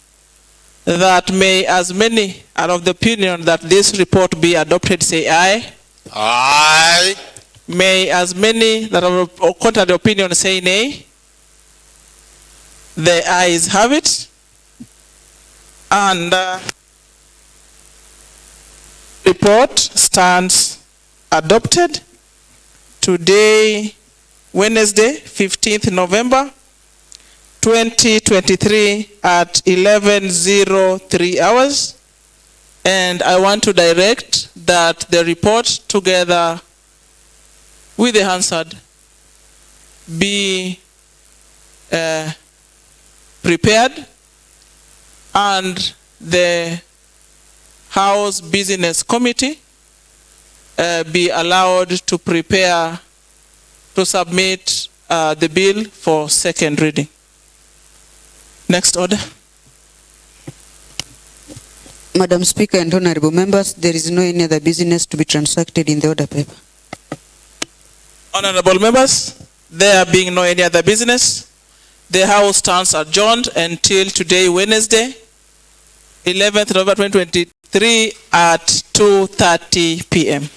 that may, as many are of the opinion that this report be adopted, say aye. Aye. May as many that are contrary to the opinion say nay. The ayes have it. And report stands adopted. Today, Wednesday, 15th November, 2023 at 11:03 hours. And I want to direct that the report together with the Hansard be prepared and the House Business Committee be allowed to prepare to submit the bill for second reading. Next order. Madam Speaker and honorable members, there is no any other business to be transacted in the order paper. Honorable members, there being no any other business, the House stands adjourned until today, Wednesday, 11th November 2023 at 2:30 p.m.